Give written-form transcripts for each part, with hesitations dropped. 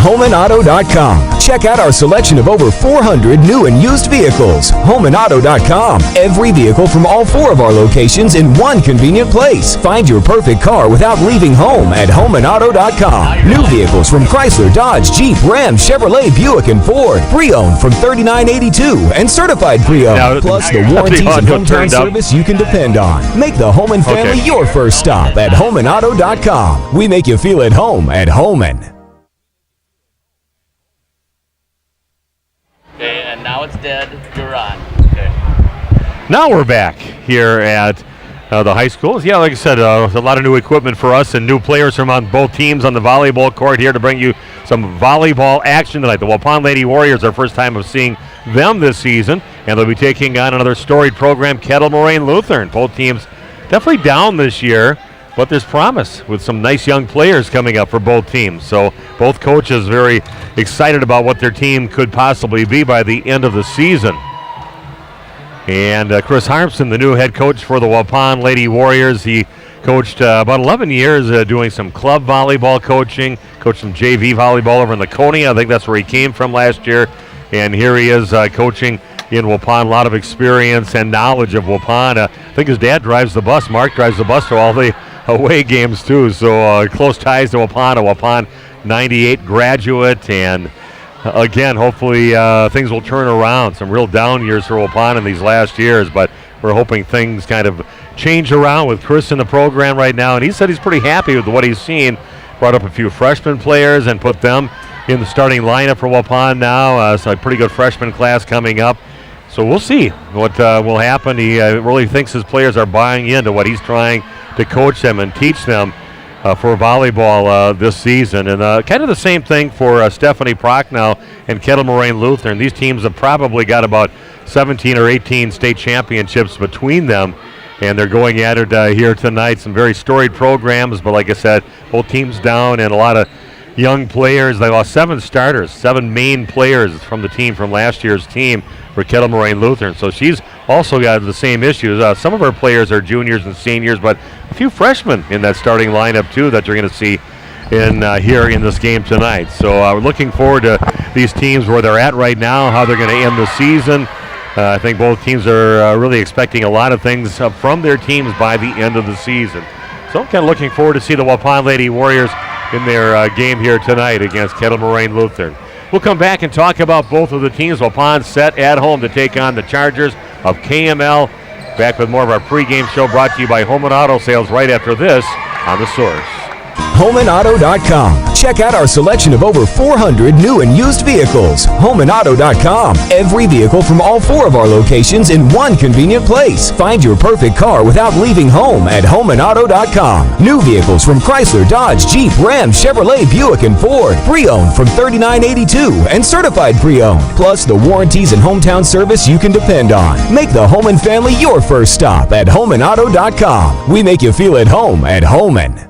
HomeandAuto.com. Check out our selection of over 400 new and used vehicles. HomeandAuto.com. Every vehicle from all 4 of our locations in one convenient place. Find your perfect car without leaving home at HomeandAuto.com. New vehicles from Chrysler, Dodge, Jeep, Ram, Chevrolet, Buick, and Ford. Pre-owned from $39.82 and certified pre-owned. Plus the warranties and hometown service you can depend on. Make the home and family your first stop at HomeandAuto.com. We make you feel at home at Homan. Okay, and now it's dead. You're on. Okay. Now we're back here at the high schools. Yeah, like I said, a lot of new equipment for us and new players from on both teams on the volleyball court here to bring you some volleyball action tonight. The Waupun Lady Warriors, our first time of seeing them this season, and they'll be taking on another storied program, Kettle, Moraine, Lutheran. Both teams definitely down this year, but there's promise with some nice young players coming up for both teams. So both coaches very excited about what their team could possibly be by the end of the season. And Chris Harpson, the new head coach for the Waupun Lady Warriors, he coached about 11 years doing some club volleyball coaching, coached some JV volleyball over in Laconia. I think that's where he came from last year. And here he is coaching in Waupun, a lot of experience and knowledge of Waupun. I think his dad drives the bus. Mark drives the bus to all the away games too, so close ties to Waupun, a Waupun 98 graduate, and again, hopefully things will turn around. Some real down years for Waupun in these last years, but we're hoping things kind of change around with Chris in the program right now, and he said he's pretty happy with what he's seen. Brought up a few freshman players and put them in the starting lineup for Waupun now, so a pretty good freshman class coming up. So we'll see what will happen. He really thinks his players are buying into what he's trying to coach them and teach them for volleyball this season. And kind of the same thing for Stephanie Prochnow and Kettle Moraine Lutheran. These teams have probably got about 17 or 18 state championships between them, and they're going at it here tonight. Some very storied programs, but like I said, both teams down and a lot of young players. They lost 7 starters, 7 main players from the team from last year's team for Kettle Moraine Lutheran. So she's also got the same issues. Some of her players are juniors and seniors, but a few freshmen in that starting lineup too that you're going to see in here in this game tonight. So we're looking forward to these teams where they're at right now, how they're going to end the season. I think both teams are really expecting a lot of things from their teams by the end of the season. So I'm kind of looking forward to see the Waupun Lady Warriors in their game here tonight against Kettle Moraine Lutheran. We'll come back and talk about both of the teams. Waupun set at home to take on the Chargers of KML. Back with more of our pregame show brought to you by Home and Auto Sales right after this on The Source. HomeandAuto.com. Check out our selection of over 400 new and used vehicles. HomeandAuto.com. Every vehicle from all 4 of our locations in one convenient place. Find your perfect car without leaving home at HomeandAuto.com. New vehicles from Chrysler, Dodge, Jeep, Ram, Chevrolet, Buick, and Ford. Pre-owned from $39.82 and certified pre-owned. Plus the warranties and hometown service you can depend on. Make the home and family your first stop at HomeandAuto.com. We make you feel at home at Homan.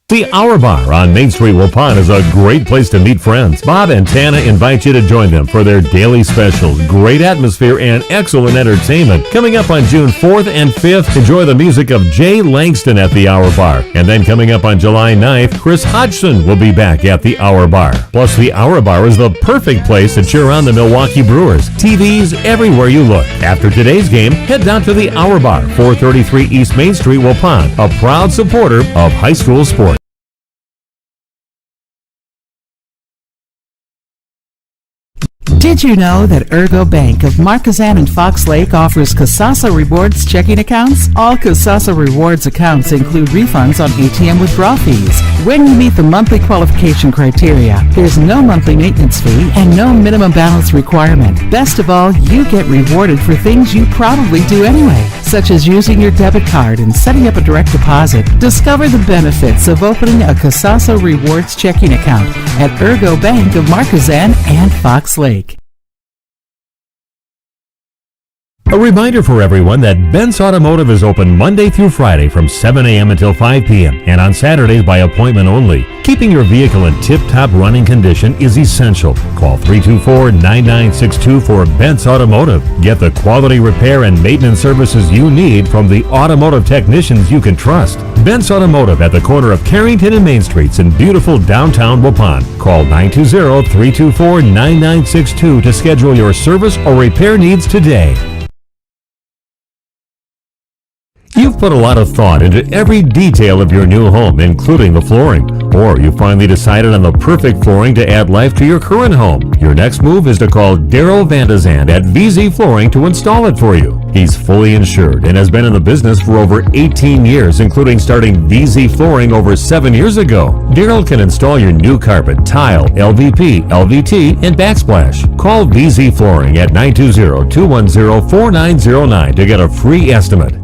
The Hour Bar on Main Street, Waupun is a great place to meet friends. Bob and Tana invite you to join them for their daily specials, great atmosphere, and excellent entertainment. Coming up on June 4th and 5th, enjoy the music of Jay Langston at the Hour Bar. And then coming up on July 9th, Chris Hodgson will be back at the Hour Bar. Plus, the Hour Bar is the perfect place to cheer on the Milwaukee Brewers. TVs everywhere you look. After today's game, head down to the Hour Bar, 433 East Main Street, Waupun, a proud supporter of high school sports. Did you know that Ergo Bank of Marquezan and Fox Lake offers Kasasa Rewards checking accounts? All Kasasa Rewards accounts include refunds on ATM withdrawal fees. When you meet the monthly qualification criteria, there's no monthly maintenance fee and no minimum balance requirement. Best of all, you get rewarded for things you probably do anyway, such as using your debit card and setting up a direct deposit. Discover the benefits of opening a Kasasa Rewards checking account at Ergo Bank of Marquezan and Fox Lake. A reminder for everyone that Bent's Automotive is open Monday through Friday from 7 a.m. until 5 p.m. and on Saturdays by appointment only. Keeping your vehicle in tip-top running condition is essential. Call 324-9962 for Bent's Automotive. Get the quality repair and maintenance services you need from the automotive technicians you can trust. Bent's Automotive at the corner of Carrington and Main Streets in beautiful downtown Waupun. Call 920-324-9962 to schedule your service or repair needs today. You've put a lot of thought into every detail of your new home, including the flooring. Or you finally decided on the perfect flooring to add life to your current home. Your next move is to call Daryl Vandezand at VZ Flooring to install it for you. He's fully insured and has been in the business for over 18 years, including starting VZ Flooring over 7 years ago. Daryl can install your new carpet, tile, LVP, LVT, and backsplash. Call VZ Flooring at 920-210-4909 to get a free estimate.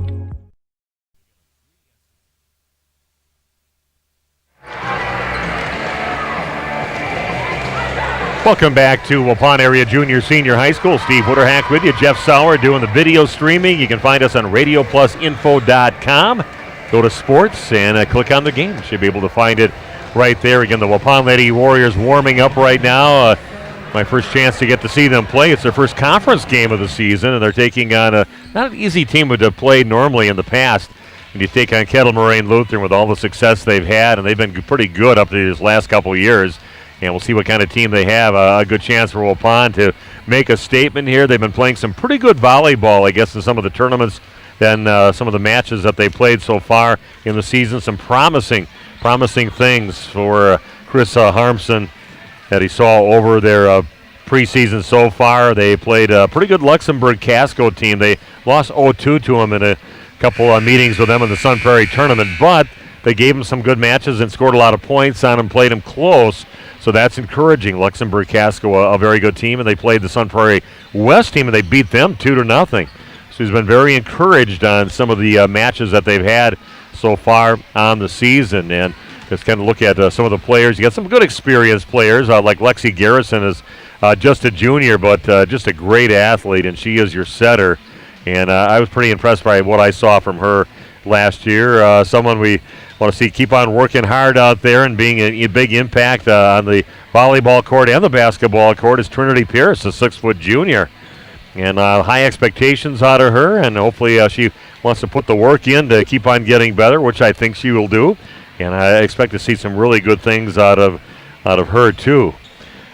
Welcome back to Waupun Area Junior Senior High School. Steve Witterhack with you. Jeff Sauer doing the video streaming. You can find us on radioplusinfo.com. Go to sports and click on the game. You should be able to find it right there. Again, the Waupun Lady Warriors warming up right now. My first chance to get to see them play. It's their first conference game of the season, and they're taking on not an easy team to play normally in the past. And you take on Kettle, Moraine, Lutheran with all the success they've had, and they've been pretty good up to these last couple of years. And we'll see what kind of team they have. A good chance for Waupun to make a statement here. They've been playing some pretty good volleyball, I guess, in some of the tournaments and some of the matches that they played so far in the season. Some promising things for Chris Harpson that he saw over their preseason so far. They played a pretty good Luxembourg Casco team. They lost 0-2 to them in a couple of meetings with them in the Sun Prairie tournament, but they gave them some good matches and scored a lot of points on them, played them close. So that's encouraging. Luxembourg Casco, a very good team, and they played the Sun Prairie West team, and they beat them 2-0. So he's been very encouraged on some of the matches that they've had so far on the season. And just kind of look at some of the players. You got some good experienced players, like Lexi Garrison is just a junior, but just a great athlete, and she is your setter. And I was pretty impressed by what I saw from her last year. Someone we want to see keep on working hard out there and being a big impact on the volleyball court and the basketball court is Trinity Pierce, a 6-foot junior. And high expectations out of her, and hopefully she wants to put the work in to keep on getting better, which I think she will do. And I expect to see some really good things out of her too.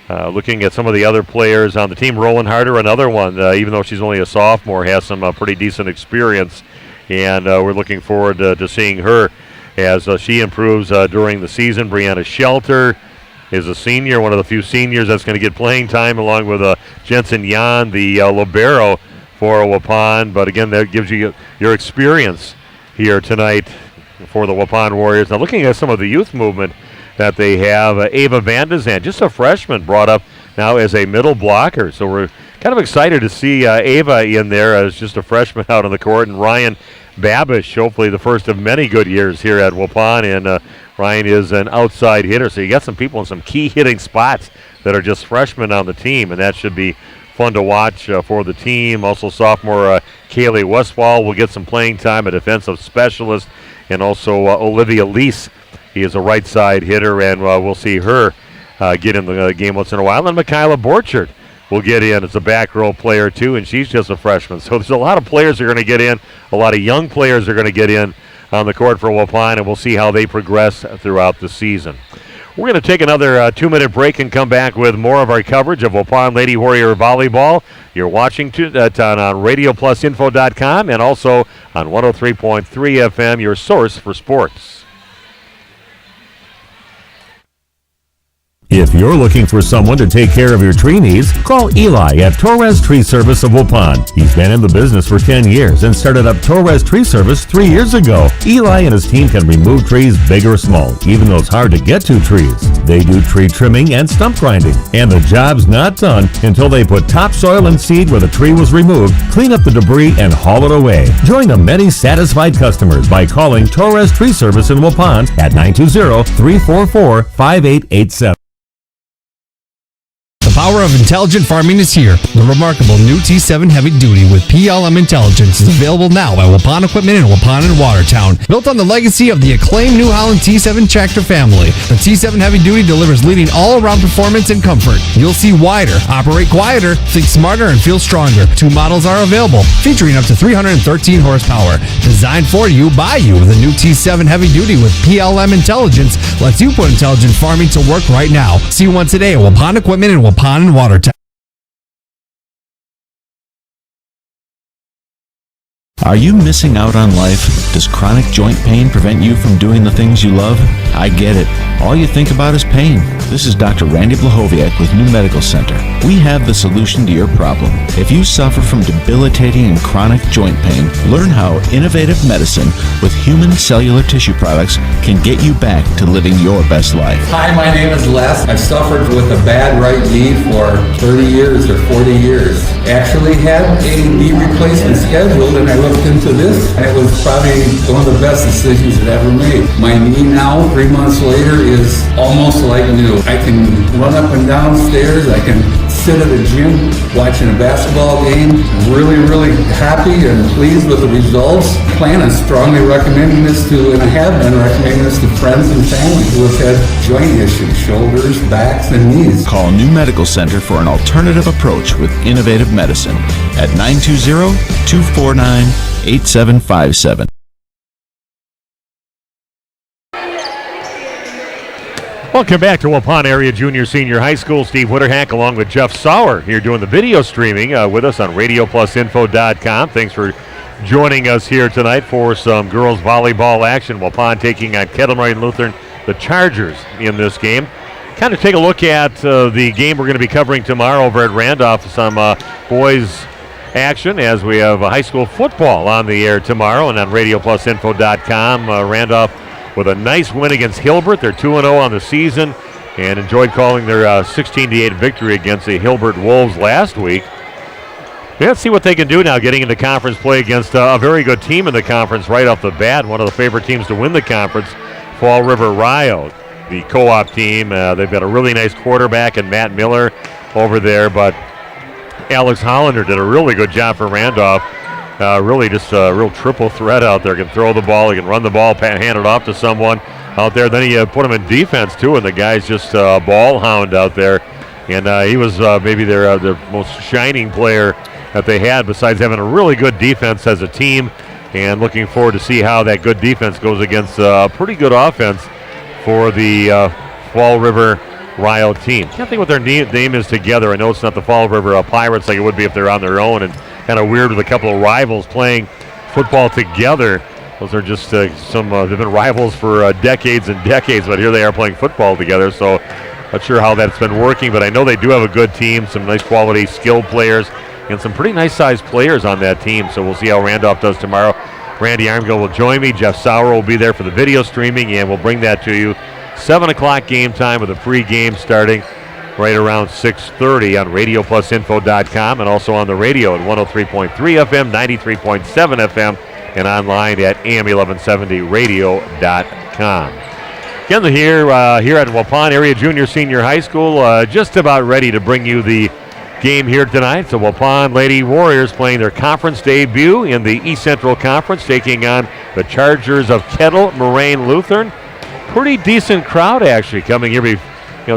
Looking at some of the other players on the team, Roland Harder, another one, even though she's only a sophomore, has some pretty decent experience. And we're looking forward to seeing her as she improves during the season. Brianna Shelter is a senior, one of the few seniors that's going to get playing time, along with Jensen Yan, the libero for Waupun. But again, that gives you your experience here tonight for the Waupun Warriors. Now looking at some of the youth movement that they have, Ava Vandezand, just a freshman, brought up now as a middle blocker. So we're kind of excited to see Ava in there as just a freshman out on the court, and Ryan Babish, hopefully the first of many good years here at Waupun, and Ryan is an outside hitter, so you got some people in some key hitting spots that are just freshmen on the team, and that should be fun to watch for the team. Also sophomore Kaylee Westfall will get some playing time, a defensive specialist, and also Olivia Lease. He is a right side hitter, and we'll see her get in the game once in a while. And Michaela Borchard will get in as a back row player too, and she's just a freshman. So there's a lot of players that are going to get in, a lot of young players are going to get in on the court for Waupun, and we'll see how they progress throughout the season. We're going to take another 2-minute break and come back with more of our coverage of Waupun Lady Warrior Volleyball. You're watching on radioplusinfo.com and also on 103.3 FM, your source for sports. If you're looking for someone to take care of your tree needs, call Eli at Torres Tree Service of Waupun. He's been in the business for 10 years and started up Torres Tree Service 3 years ago. Eli and his team can remove trees big or small, even those hard to get to trees. They do tree trimming and stump grinding, and the job's not done until they put topsoil and seed where the tree was removed, clean up the debris, and haul it away. Join the many satisfied customers by calling Torres Tree Service in Waupun at 920-344-5887. power of intelligent farming is here. The remarkable new T7 Heavy Duty with PLM Intelligence is available now by Waupun Equipment in Waupun and Watertown. Built on the legacy of the acclaimed New Holland T7 tractor family, the T7 Heavy Duty delivers leading all-around performance and comfort. You'll see wider, operate quieter, think smarter, and feel stronger. 2 models are available, featuring up to 313 horsepower. Designed for you, by you, the new T7 Heavy Duty with PLM Intelligence lets you put intelligent farming to work right now. See one today at Waupun Equipment in Waupun and Watertown. Are you missing out on life? Does chronic joint pain prevent you from doing the things you love? I get it. All you think about is pain. This is Dr. Randy Blahoviak with New Medical Center. We have the solution to your problem. If you suffer from debilitating and chronic joint pain, learn how innovative medicine with human cellular tissue products can get you back to living your best life. Hi, my name is Les. I've suffered with a bad right knee for 30 years or 40 years. Actually had a knee replacement scheduled, and I looked into this, and it was probably one of the best decisions I've ever made. My knee now, 3 months later, is almost like new. I can run up and down stairs. I can sit at a gym watching a basketball game. Really, really happy and pleased with the results. I plan on strongly recommending this to, and I have been recommending this to friends and family who have had joint issues, shoulders, backs, and knees. Call New Medical Center for an alternative approach with innovative medicine at 920-249-8757. Welcome back to Waupun Area Junior Senior High School. Steve Witterhack along with Jeff Sauer here doing the video streaming with us on RadioPlusInfo.com. Thanks for joining us here tonight for some girls volleyball action. Waupun taking on Kettle, Moraine, Lutheran, the Chargers in this game. Kind of take a look at the game we're going to be covering tomorrow over at Randolph. Some boys action as we have high school football on the air tomorrow and on RadioPlusInfo.com. Randolph with a nice win against Hilbert. They're 2-0 on the season and enjoyed calling their 16-8 victory against the Hilbert Wolves last week. Let's see what they can do now getting into conference play against a very good team in the conference right off the bat. One of the favorite teams to win the conference, Fall River Rio, the co-op team. They've got a really nice quarterback and Matt Miller over there, but Alex Hollander did a really good job for Randolph. Really just a real triple threat out there. Can throw the ball, he can run the ball, hand it off to someone out there. Then he put him in defense too, and the guy's just a ball hound out there. And he was maybe their most shining player that they had, besides having a really good defense as a team. And looking forward to see how that good defense goes against a pretty good offense for the Fall River Rio team. Can't think what their name is together. I know it's not the Fall River Pirates like it would be if they're on their own, and kind of weird with a couple of rivals playing football together. Those are just they've been rivals for decades and decades, but here they are playing football together. So not sure how that's been working, but I know they do have a good team, some nice quality skilled players, and some pretty nice sized players on that team. So we'll see how Randolph does tomorrow. Randy Armgill will join me. Jeff Sauer will be there for the video streaming, and we'll bring that to you 7 o'clock game time with a pre-game starting right around 6:30 on RadioPlusInfo.com and also on the radio at 103.3 FM, 93.7 FM, and online at AM1170radio.com. Again, here at Waupun Area Junior Senior High School, just about ready to bring you the game here tonight. So Waupun Lady Warriors playing their conference debut in the East Central Conference, taking on the Chargers of Kettle, Moraine, Lutheran. Pretty decent crowd actually coming here.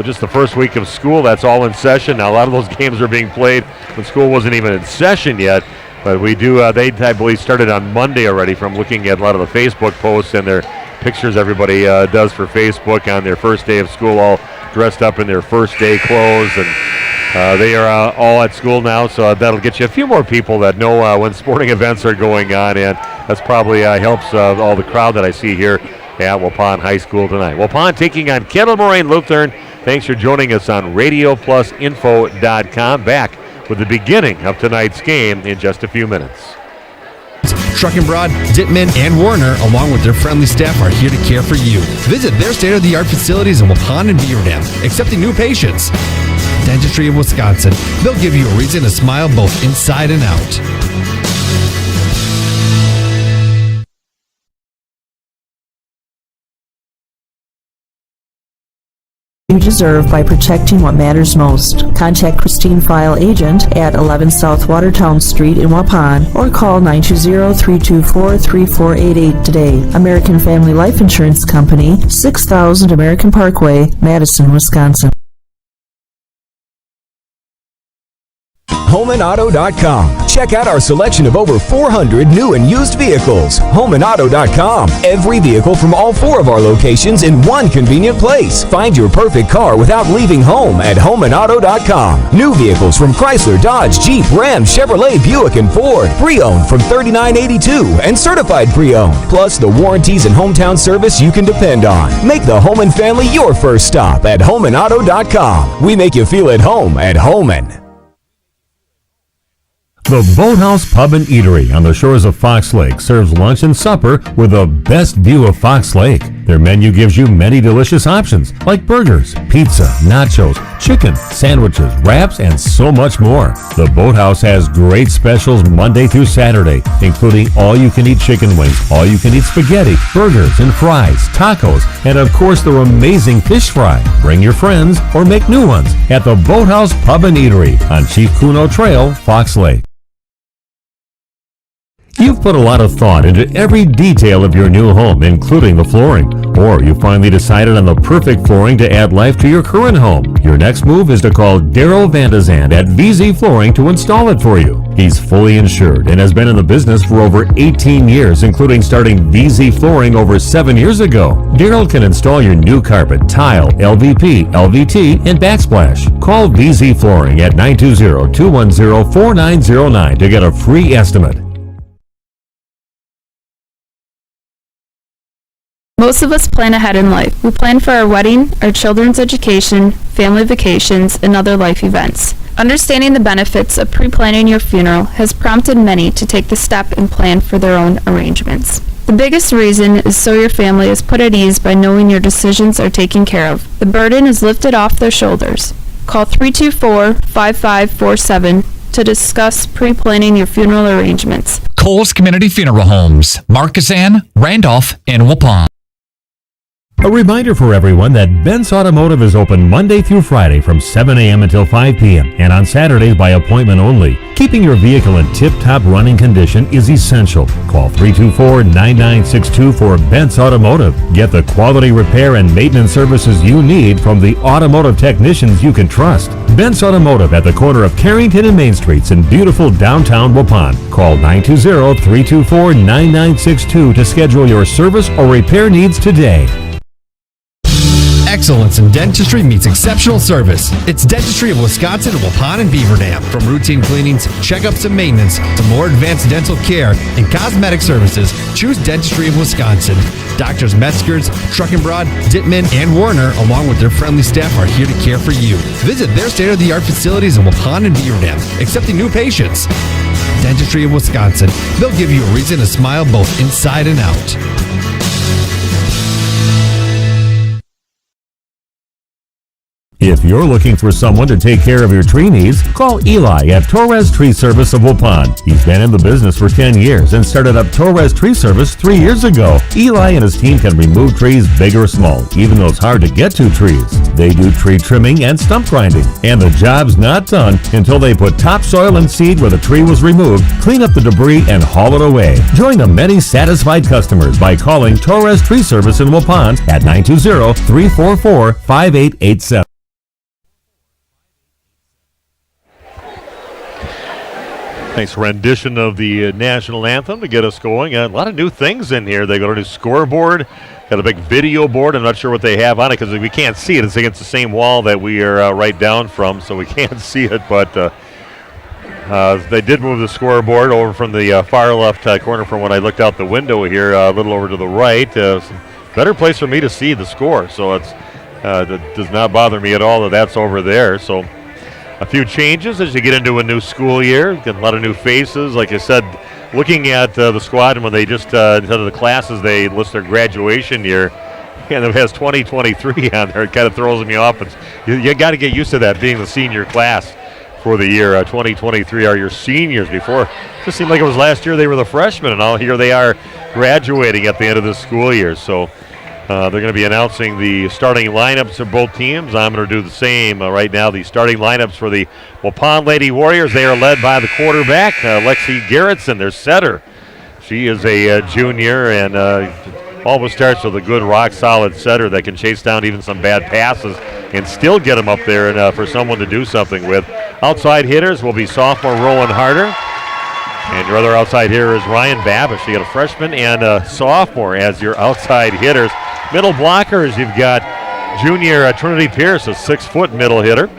Just the first week of school, that's all in session. Now, a lot of those games are being played when school wasn't even in session yet. But we do, they, I believe, started on Monday already from looking at a lot of the Facebook posts and their pictures everybody does for Facebook on their first day of school, all dressed up in their first day clothes. And they are all at school now, so that'll get you a few more people that know when sporting events are going on. And that's probably helps all the crowd that I see here at Waupun High School tonight. Waupun taking on Kettle, Moraine, Lutheran. Thanks for joining us on RadioPlusInfo.com. Back with the beginning of tonight's game in just a few minutes. Truckenbrod, Dittman, and Warner, along with their friendly staff, are here to care for you. Visit their state-of-the-art facilities in Waupun and Beaver Dam, accepting new patients. Dentistry of Wisconsin. They'll give you a reason to smile both inside and out. you deserve by protecting what matters most. Contact Christine File Agent at 11 South Watertown Street in Waupun or call 920-324-3488 today. American Family Life Insurance Company, 6000 American Parkway, Madison, Wisconsin. HomeAndAuto.com. Check out our selection of over 400 new and used vehicles. HomeAndAuto.com. Every vehicle from all four of our locations in one convenient place. Find your perfect car without leaving home at HomeAndAuto.com. New vehicles from Chrysler, Dodge, Jeep, Ram, Chevrolet, Buick, and Ford. Pre-owned from $39.82 and certified pre-owned. Plus the warranties and hometown service you can depend on. Make the home and family your first stop at HomeAndAuto.com. We make you feel at home at Home'n. The Boathouse Pub and Eatery on the shores of Fox Lake serves lunch and supper with the best view of Fox Lake. Their menu gives you many delicious options like burgers, pizza, nachos, chicken, sandwiches, wraps, and so much more. The Boathouse has great specials Monday through Saturday, including all-you-can-eat chicken wings, all-you-can-eat spaghetti, burgers and fries, tacos, and of course their amazing fish fry. Bring your friends or make new ones at the Boathouse Pub and Eatery on Chief Kuno Trail, Fox Lake. You've put a lot of thought into every detail of your new home, including the flooring. Or you finally decided on the perfect flooring to add life to your current home. Your next move is to call Daryl Vandezand at VZ Flooring to install it for you. He's fully insured and has been in the business for over 18 years, including starting VZ Flooring over 7 years ago. Daryl can install your new carpet, tile, LVP, LVT, and backsplash. Call VZ Flooring at 920-210-4909 to get a free estimate. Most of us plan ahead in life. We plan for our wedding, our children's education, family vacations, and other life events. Understanding the benefits of pre-planning your funeral has prompted many to take the step and plan for their own arrangements. The biggest reason is so your family is put at ease by knowing your decisions are taken care of. The burden is lifted off their shoulders. Call 324-5547 to discuss pre-planning your funeral arrangements. Coles Community Funeral Homes, Markesan, Randolph, and Waupun. A reminder for everyone that Bent's Automotive is open Monday through Friday from 7 a.m. until 5 p.m. and on Saturdays by appointment only. Keeping your vehicle in tip-top running condition is essential. Call 324-9962 for Bent's Automotive. Get the quality repair and maintenance services you need from the automotive technicians you can trust. Bent's Automotive at the corner of Carrington and Main Streets in beautiful downtown Waupun. Call 920-324-9962 to schedule your service or repair needs today. Excellence in dentistry meets exceptional service. It's Dentistry of Wisconsin, Waupun, and Beaver Dam. From routine cleanings, checkups, and maintenance to more advanced dental care and cosmetic services, choose Dentistry of Wisconsin. Doctors Metzger's, Truckenbrod, Dittman, and Warner, along with their friendly staff, are here to care for you. Visit their state-of-the-art facilities in Waupun and Beaver Dam, accepting new patients. Dentistry of Wisconsin. They'll give you a reason to smile both inside and out. If you're looking for someone to take care of your tree needs, call Eli at Torres Tree Service of Waupun. He's been in the business for 10 years and started up Torres Tree Service 3 years ago. Eli and his team can remove trees big or small, even those hard-to-get-to trees. They do tree trimming and stump grinding, and the job's not done until they put topsoil and seed where the tree was removed, clean up the debris, and haul it away. Join the many satisfied customers by calling Torres Tree Service in Waupun at 920-344-5887. Nice rendition of the National Anthem to get us going. A lot of new things in here. They got a new scoreboard, got a big video board. I'm not sure what they have on it because we can't see it. It's against the same wall that we are right down from, so we can't see it. But they did move the scoreboard over from the far left corner from when I looked out the window here, a little over to the right. Better place for me to see the score, so it does not bother me at all that that's over there. So a few changes as you get into a new school year. Get a lot of new faces. Like I said, looking at the squad, and when they just, instead of the classes, they list their graduation year, and it has 2023 on there. It kind of throws me off. You got to get used to that being the senior class for the year. 2023 are your seniors. Before, it just seemed like it was last year they were the freshmen, and all here they are graduating at the end of the school year. So They're going to be announcing the starting lineups of both teams. I'm going to do the same right now. The starting lineups for the Waupun Lady Warriors. They are led by the quarterback, Lexi Garrettson, their setter. She is a junior, and always starts with a good, rock-solid setter that can chase down even some bad passes and still get them up there and for someone to do something with. Outside hitters will be sophomore Rowan Harder. And your other outside hitter is Ryan Babish. You got a freshman and a sophomore as your outside hitters. Middle blockers, you've got junior Trinity Pierce, a 6-foot middle hitter.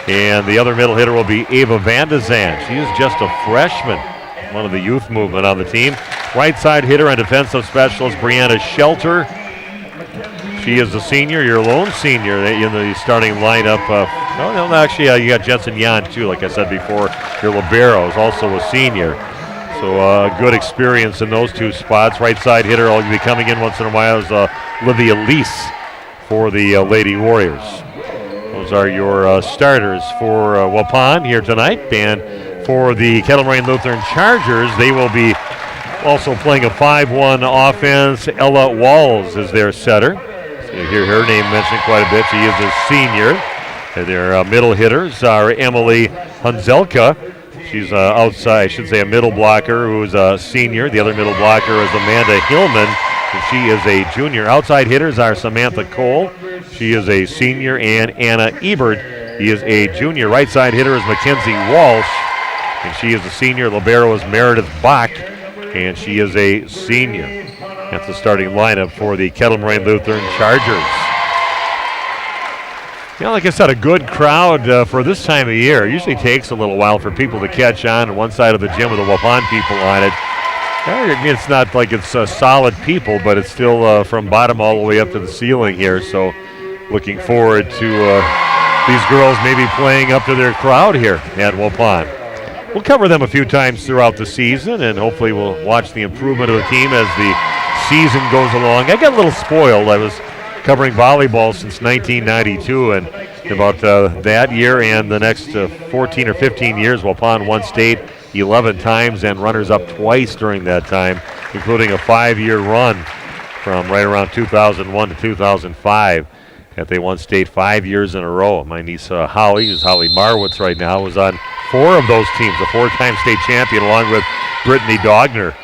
And the other middle hitter will be Ava Van de Zandt. She is just a freshman, one of the youth movement on the team. Right side hitter and defensive specialist Brianna Shelter. She is a senior, your lone senior in the starting lineup. Actually, you got Jensen Yan, too, like I said before. Your libero is also a senior. So good experience in those two spots. Right side hitter will be coming in once in a while is Olivia Lease for the Lady Warriors. Those are your starters for Waupun here tonight. And for the Kettle Moraine Lutheran Chargers, they will be also playing a 5-1 offense. Ella Walls is their setter. So you hear her name mentioned quite a bit. She is a senior. And their middle hitters are Emily Hunzelka. She's outside, I should say, a middle blocker who is a senior. The other middle blocker is Amanda Hillman, and she is a junior. Outside hitters are Samantha Cole. She is a senior, and Anna Ebert. He is a junior. Right side hitter is Mackenzie Walsh, and she is a senior. Libero is Meredith Bach, and she is a senior. That's the starting lineup for the Kettle Moraine Lutheran Chargers. Like I said, a good crowd for this time of year. It usually takes a little while for people to catch on one side of the gym with the Waupun people on it. It's not like it's solid people, but it's still from bottom all the way up to the ceiling here. So looking forward to these girls maybe playing up to their crowd here at Waupun. We'll cover them a few times throughout the season, and hopefully we'll watch the improvement of the team as the season goes along. I got a little spoiled. I was covering volleyball since 1992, and about that year and the next 14 or 15 years, Waupun won state 11 times and runners-up twice during that time, including a 5-year run from right around 2001 to 2005 that they won state 5 years in a row. My niece Holly, who's Holly Marwitz right now, was on 4 of those teams, a 4-time state champion along with Brittany Dogner.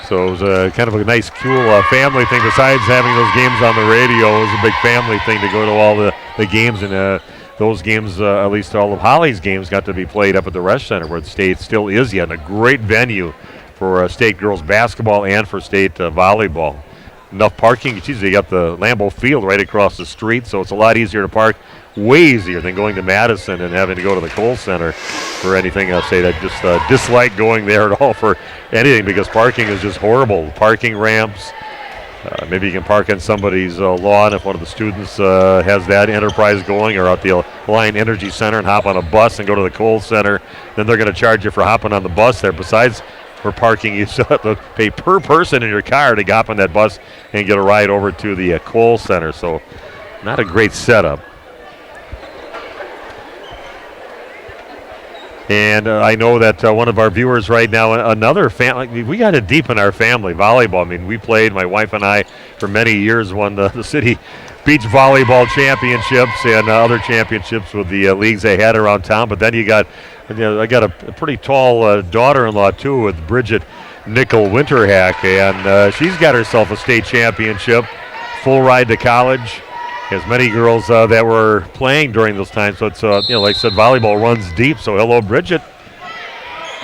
So it was kind of a nice, cool family thing. Besides having those games on the radio, it was a big family thing to go to all the games. And those games, at least all of Holly's games, got to be played up at the Resch Center, where the state still is yet. And a great venue for state girls basketball and for state volleyball. Enough parking. Geez, you got the Lambeau Field right across the street, so it's a lot easier to park. Way easier than going to Madison and having to go to the Kohl Center for anything. I'll say that just dislike going there at all for anything, because parking is just horrible. Parking ramps. Maybe you can park on somebody's lawn if one of the students has that enterprise going, or out the Alliant Energy Center and hop on a bus and go to the Kohl Center. Then they're going to charge you for hopping on the bus there. Besides for parking, you still have to pay per person in your car to hop on that bus and get a ride over to the Kohl Center. So not a great setup. And I know that one of our viewers right now, another family, we got it deep in our family, volleyball. I mean, we played, my wife and I, for many years, won the city beach volleyball championships and other championships with the leagues they had around town. But then I got a pretty tall daughter-in-law, too, with Bridget Nickel-Winterhack. And she's got herself a state championship, full ride to college. As many girls that were playing during those times. So it's, like I said, volleyball runs deep. So hello, Bridget.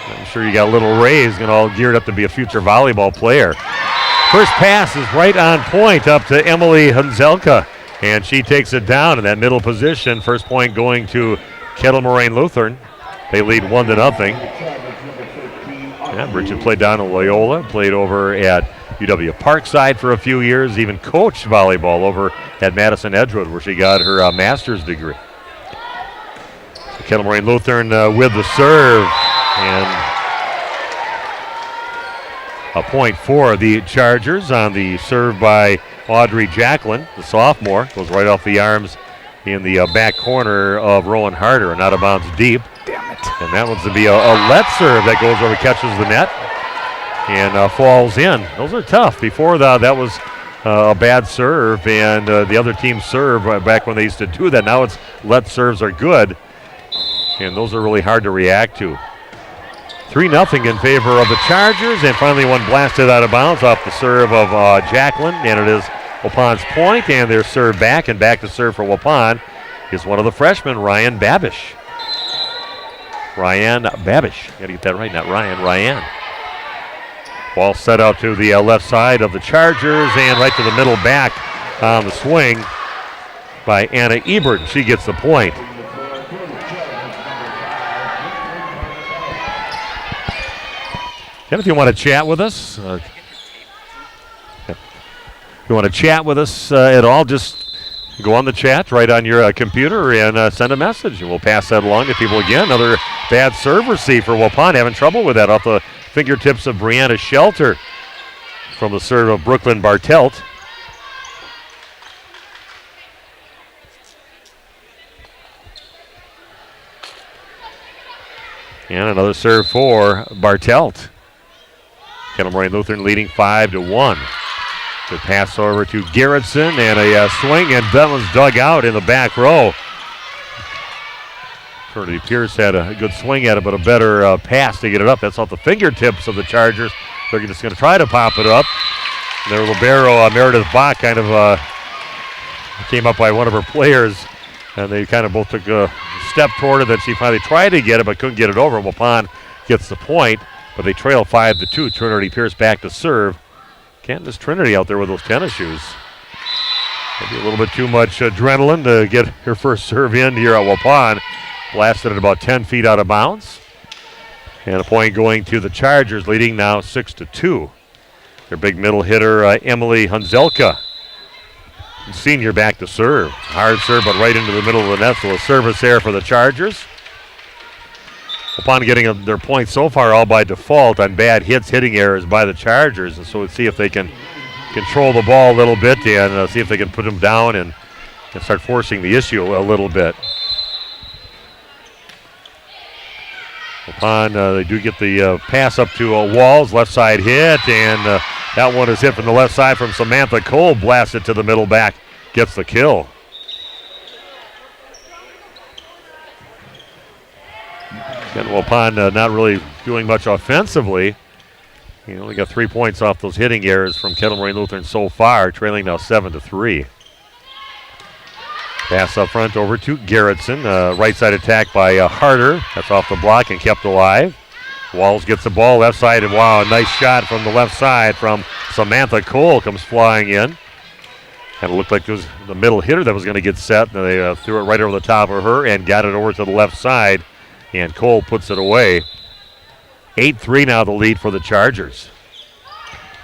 I'm sure you got a little raise and all geared up to be a future volleyball player. First pass is right on point up to Emily Hunzelka, and she takes it down in that middle position. First point going to Kettle Moraine Lutheran. They lead 1-0. Yeah, Bridget played down in Loyola, played over at UW Parkside for a few years, even coached volleyball over at Madison Edgewood, where she got her master's degree. So Kettle Moraine Lutheran with the serve, and a point for the Chargers on the serve by Audrey Jacklin, the sophomore. Goes right off the arms in the back corner of Rowan Harder and out of bounds deep. Damn it. And that one's to be a let serve that goes over, catches the net, and falls in. Those are tough. Before that was a bad serve, and the other team serve back when they used to do that. Now it's let serves are good, and those are really hard to react to. 3-0 in favor of the Chargers, and finally one blasted out of bounds off the serve of Jacqueline, and it is Waupun's point, and their serve back, and back to serve for Waupun is one of the freshmen, Ryan Babish. Ryan Babish. Got to get that right, not Ryan. Ryan. Ball set out to the left side of the Chargers, and right to the middle back on the swing by Anna Ebert. She gets the point. And if you want to chat with us, at all, just go on the chat right on your computer and send a message, and we'll pass that along to people again. Another bad serve receive for Waupun, having trouble with that off the fingertips of Brianna Shelter from the serve of Brooklyn Bartelt. And another serve for Bartelt. Kettle Moraine Lutheran leading 5-1. Good pass over to Garrettson, and a swing, and that one's dug out in the back row. Trinity Pierce had a good swing at it, but a better pass to get it up. That's off the fingertips of the Chargers. They're just going to try to pop it up. And their libero, Meredith Bach, kind of came up by one of her players, and they kind of both took a step toward it. Then she finally tried to get it, but couldn't get it over. Waupun gets the point, but they trail 5-2. Trinity Pierce back to serve. Can't miss Trinity out there with those tennis shoes. Maybe a little bit too much adrenaline to get her first serve in here at Waupun. Blasted it about 10 feet out of bounds. And a point going to the Chargers, leading now 6-2. Their big middle hitter, Emily Hunzelka, senior, back to serve. Hard serve, but right into the middle of the net, so a service error for the Chargers. Upon getting their points so far all by default on bad hits, hitting errors by the Chargers. And so let's see if they can control the ball a little bit and see if they can put them down and start forcing the issue a little bit. Upon they do get the pass up to Walls, left side hit, and that one is hit from the left side from Samantha Cole, blasted to the middle back, gets the kill. And Waupun not really doing much offensively. He only got 3 points off those hitting errors from Kettle Moraine Lutheran so far, trailing now 7-3. Pass up front over to Garrettson. Right side attack by Harder. That's off the block and kept alive. Walls gets the ball left side, and wow, a nice shot from the left side from Samantha Cole comes flying in. And it looked like it was the middle hitter that was going to get set. And they threw it right over the top of her and got it over to the left side. And Cole puts it away. 8-3 now the lead for the Chargers.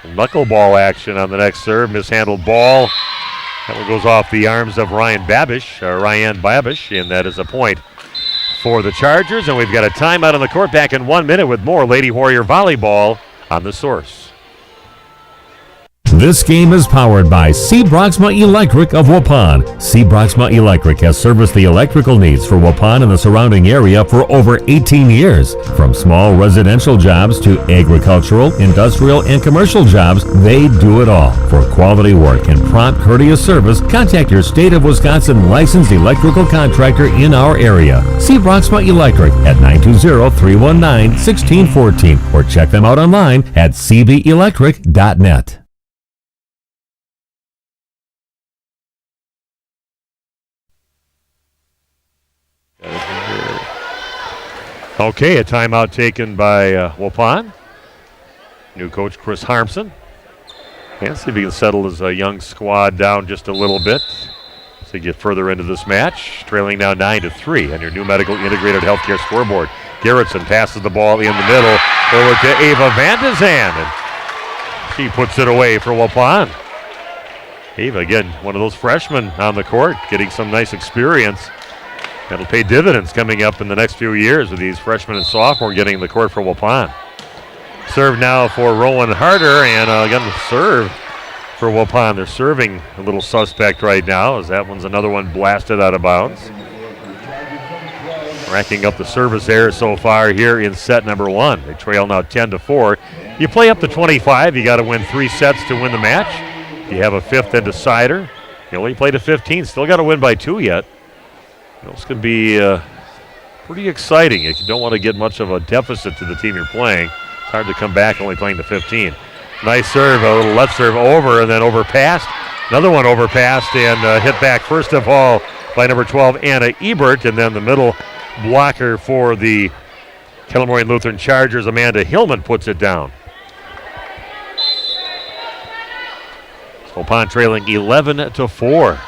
Knuckleball action on the next serve. Mishandled ball. That one goes off the arms of Ryan Babish, and that is a point for the Chargers. And we've got a timeout on the court. Back in 1 minute with more Lady Warrior Volleyball on The Source. This game is powered by C. Broxma Electric of Waupun. C. Broxma Electric has serviced the electrical needs for Waupun and the surrounding area for over 18 years. From small residential jobs to agricultural, industrial, and commercial jobs, they do it all. For quality work and prompt, courteous service, contact your State of Wisconsin licensed electrical contractor in our area. C. Broxma Electric at 920-319-1614 or check them out online at cbelectric.net. Okay, a timeout taken by Waupun. New coach Chris Harpson. And see if he can settle his young squad down just a little bit as they get further into this match. Trailing now 9-3 on your new medical integrated healthcare scoreboard. Garrettson passes the ball in the middle over to Ava Van de Zand, and she puts it away for Waupun. Ava, again, one of those freshmen on the court, getting some nice experience. That'll pay dividends coming up in the next few years with these freshmen and sophomore getting the court for Waupun. Serve now for Rowan Harder, and again the serve for Waupun. They're serving a little suspect right now, as that one's another one blasted out of bounds. Racking up the service errors so far here in set number 1. They trail now 10-4. You play up to 25, you got to win 3 sets to win the match. You have a fifth and decider. You only played a 15. Still got to win by 2 yet. It's going to be pretty exciting. You don't want to get much of a deficit to the team you're playing. It's hard to come back only playing the 15. Nice serve, a little left serve over, and then overpassed. Another one overpassed and hit back first of all by number 12, Anna Ebert, and then the middle blocker for the Kettle Moraine Lutheran Chargers, Amanda Hillman, puts it down. Waupun trailing 11-4.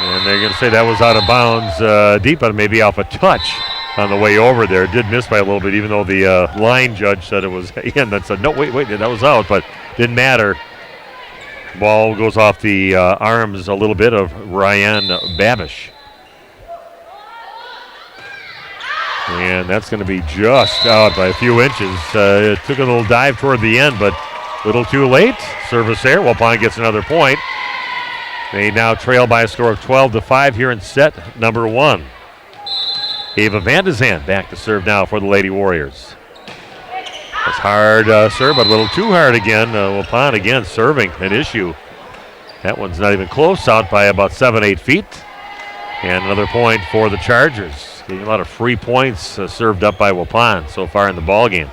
And they're going to say that was out of bounds deep, but maybe off a touch on the way over there. Did miss by a little bit, even though the line judge said it was in. That said, no, wait, that was out, but didn't matter. Ball goes off the arms a little bit of Ryan Babish. And that's going to be just out by a few inches. It took a little dive toward the end, but a little too late. Service there. Waupun gets another point. They now trail by a score of 12-5 here in set number 1. Ava Van de Zandt back to serve now for the Lady Warriors. That's hard serve, but a little too hard again. Waupun again serving an issue. That one's not even close, out by about 7-8 feet. And another point for the Chargers. Getting a lot of free points served up by Waupun so far in the ball game.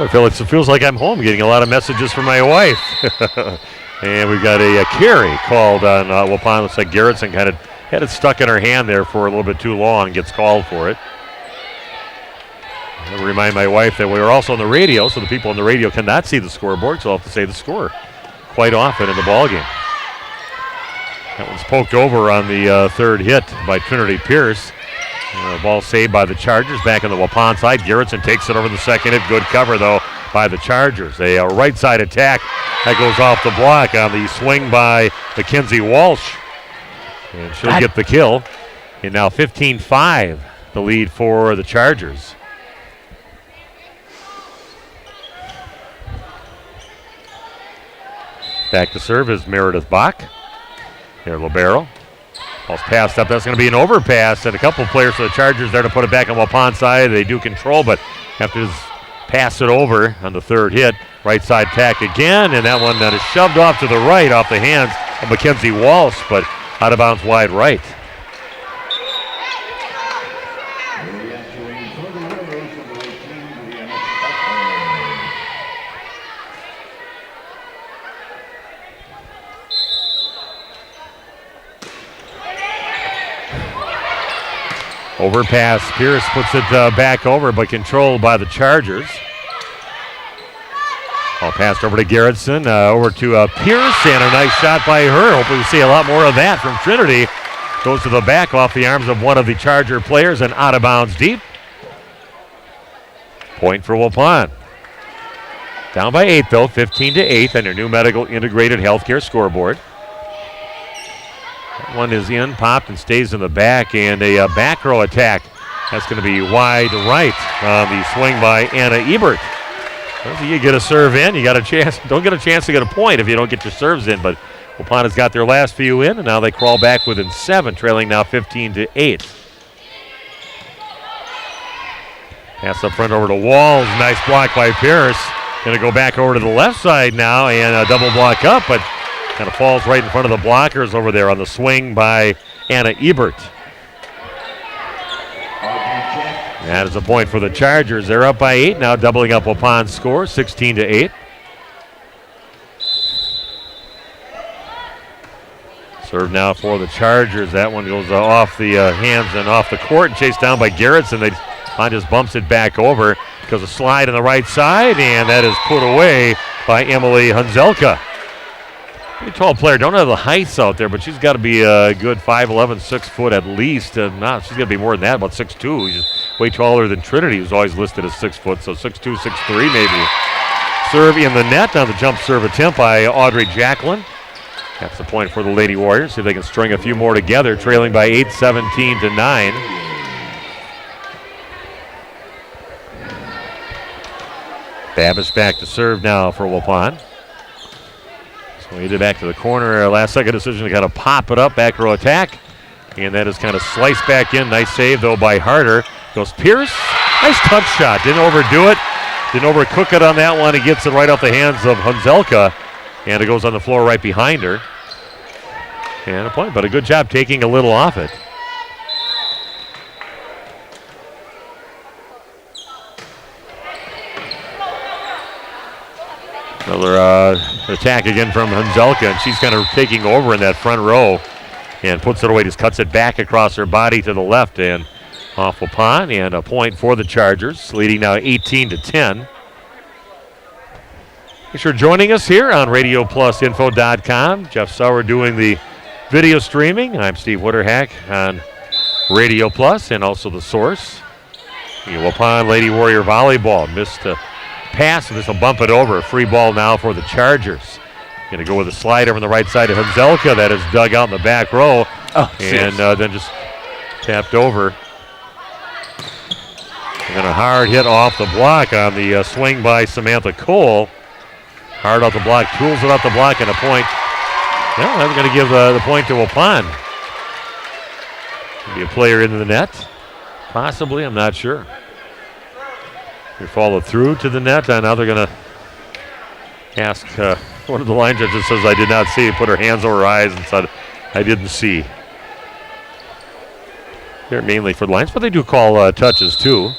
It feels like I'm home getting a lot of messages from my wife. And we've got a carry called on Waupun. Looks like Garrettson kind of had it stuck in her hand there for a little bit too long and gets called for it. I remind my wife that we are also on the radio, so the people on the radio cannot see the scoreboard, so I'll have to say the score quite often in the ball game. That one's poked over on the third hit by Trinity Pierce. Ball saved by the Chargers back on the Waupun side. Garrettson takes it over the second hit. Good cover, though, by the Chargers. A right side attack that goes off the block on the swing by Mackenzie Walsh. And she'll get the kill. And now 15-5, the lead for the Chargers. Back to serve is Meredith Bach. Here, libero. Ball's passed up. That's going to be an overpass, and a couple of players for the Chargers there to put it back on Waupun side. They do control, but have to just pass it over on the third hit. Right side tack again, and that one that is shoved off to the right off the hands of Mackenzie Walsh, but out of bounds wide right. Overpass, Pierce puts it back over, but controlled by the Chargers. Ball passed over to Garrettson, over to Pierce, and a nice shot by her. Hopefully we see a lot more of that from Trinity. Goes to the back off the arms of one of the Charger players and out of bounds deep. Point for Waupun. Down by 8 though, 15-8 on your new medical integrated healthcare scoreboard. That one is in, popped, and stays in the back, and a back row attack. That's going to be wide right on the swing by Anna Ebert. Well, you get a serve in, you got a chance. Don't get a chance to get a point if you don't get your serves in, but Waupun has got their last few in, and now they crawl back within 7, trailing now 15-8. Pass up front over to Walls. Nice block by Pierce. Going to go back over to the left side now and a double block up, but kind of falls right in front of the blockers over there on the swing by Anna Ebert. That is a point for the Chargers. They're up by 8 now, doubling up Waupun's score, 16-8. Serve now for the Chargers. That one goes off the hands and off the court and chased down by Garrettson. They just bumps it back over because a slide on the right side, and that is put away by Emily Hunzelka. Pretty tall player. Don't have the heights out there, but she's got to be a good 5'11", 6 foot at least. She's going to be more than that, about 6'2". She's way taller than Trinity, who's always listed as 6 foot, so 6'2", 6'3" maybe. Serve in the net on the jump serve attempt by Audrey Jacqueline. That's the point for the Lady Warriors. See if they can string a few more together, trailing by 8, 17-9. Babish back to serve now for Waupun. So he did back to the corner. Last second decision to kind of pop it up. Back row attack. And that is kind of sliced back in. Nice save, though, by Harder. Goes Pierce. Nice touch shot. Didn't overdo it. Didn't overcook it on that one. He gets it right off the hands of Hunzelka. And it goes on the floor right behind her. And a point, but a good job taking a little off it. Another attack again from Hunzelka, and she's kind of taking over in that front row and puts it away, just cuts it back across her body to the left and off Waupun, and a point for the Chargers, leading now 18-10. Thanks for joining us here on RadioPlusInfo.com. Jeff Sauer doing the video streaming. I'm Steve Witterhack on Radio Plus and also The Source. Waupun Lady Warrior Volleyball missed a pass, and this will bump it over. Free ball now for the Chargers. Going to go with a slide over on the right side of Hunzelka. That is dug out in the back row. And then just tapped over. And a hard hit off the block on the swing by Samantha Cole. Hard off the block, tools it off the block, and a point. Well, I'm going to give the point to Waupun. Maybe a player into the net. Possibly, I'm not sure. They follow through to the net, and now they're going to ask one of the line judges. Says, I did not see. Put her hands over her eyes and said, I didn't see. They're mainly for the lines, but they do call touches too.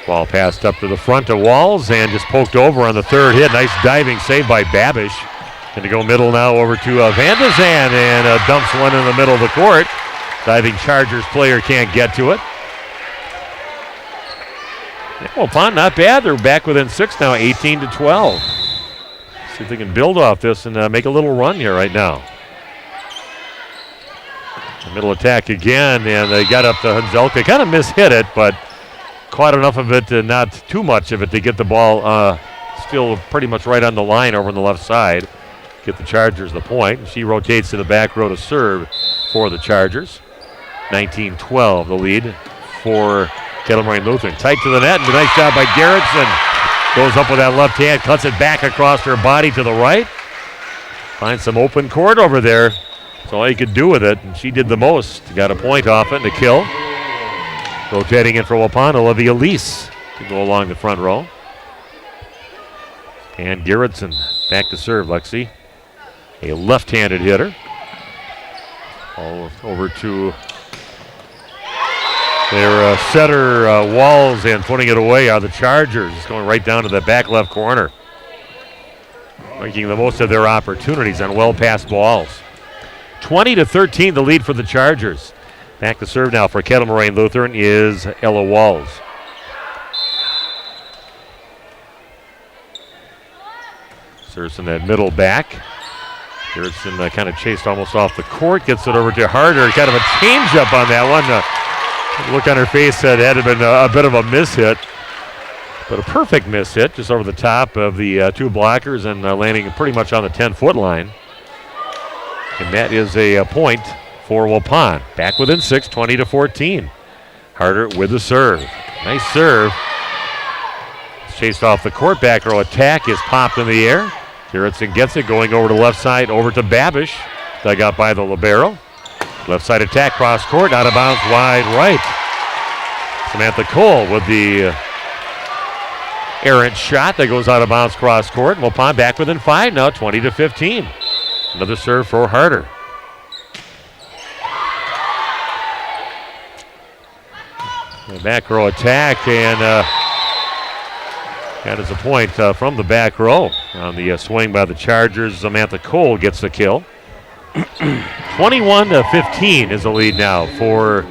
Ball passed up to the front of Walls and just poked over on the third hit. Nice diving save by Babish. Going to go middle now over to Van de Zan, and dumps one in the middle of the court. Diving Chargers player can't get to it. Waupun, not bad. They're back within 6 now, 18-12. See if they can build off this and make a little run here right now. The middle attack again, and they got up to Hunzelka. Kind of mishit it, but caught enough of it, not too much of it, to get the ball still pretty much right on the line over on the left side. Get the Chargers the point. And she rotates to the back row to serve for the Chargers. 19-12, the lead for Kettle Moraine Lutheran. Tight to the net, and a nice job by Gerritsen. Goes up with that left hand, cuts it back across her body to the right. Finds some open court over there. That's all he could do with it, and she did the most. Got a point off it and a kill. Rotating in for Waupun, Olivia Lease to go along the front row. And Gerritsen back to serve, Lexi. A left-handed hitter. All over to their setter, Walls, and putting it away are the Chargers. It's going right down to the back left corner. Making the most of their opportunities on well-passed balls. 20-13, the lead for the Chargers. Back to serve now for Kettle Moraine Lutheran is Ella Walls. Serves in that middle back. Gerritsen kind of chased almost off the court, gets it over to Harder. Kind of a change-up on that one. Look on her face said it had been a bit of a miss-hit, but a perfect miss-hit just over the top of the two blockers and landing pretty much on the 10-foot line. And that is a point for Waupun. Back within 6, 20-14. Harder with the serve. Nice serve. Chased off the court. Back row attack is popped in the air. Gerritsen gets it, going over to the left side, over to Babish. Dug out by the libero. Left side attack, cross court, out of bounds, wide right. Samantha Cole with the errant shot that goes out of bounds, cross court. Waupun back within 5 now, 20-15. Another serve for Harder. The back row attack, and that is a point from the back row on the swing by the Chargers. Samantha Cole gets the kill. 21-15 is the lead now for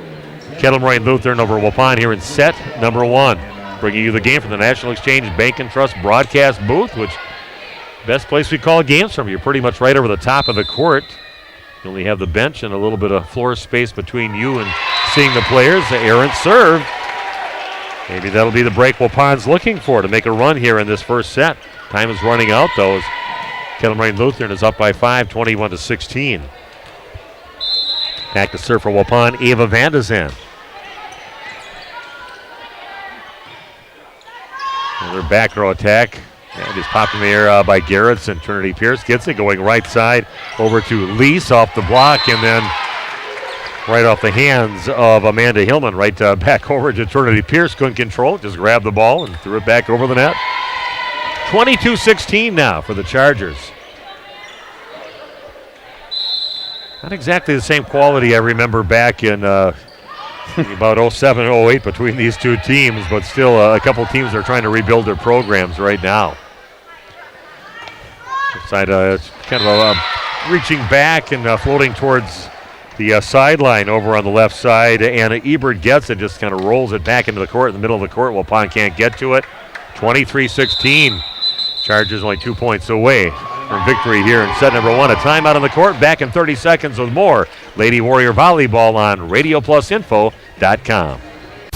Kettle Moraine Lutheran over Waupun here in set number 1. Bringing you the game from the National Exchange Bank and Trust broadcast booth, which best place we call games from. You're pretty much right over the top of the court. You only have the bench and a little bit of floor space between you and seeing the players. The errant serve. Maybe that'll be the break Waupun's looking for to make a run here in this first set. Time is running out, though, as Kettle Moraine Lutheran is up by 5, 21-16. Back to serve for Waupun, Ava Van de Zan. Another back row attack. And he's popped in the air by Garrettson. Trinity Pierce gets it, going right side over to Lease off the block, and then right off the hands of Amanda Hillman, right back over to Trinity Pierce. Couldn't control it, just grabbed the ball and threw it back over the net. 22-16 now for the Chargers. Not exactly the same quality I remember back in about 07, 08 between these two teams, but still a couple teams are trying to rebuild their programs right now. Side, it's kind of reaching back and floating towards the sideline over on the left side. Anna Ebert gets it, just kind of rolls it back into the court in the middle of the court. Waupun can't get to it. 23-16. Chargers only 2 points away from victory here in set number one. A timeout on the court. Back in 30 seconds with more Lady Warrior Volleyball on RadioPlusInfo.com.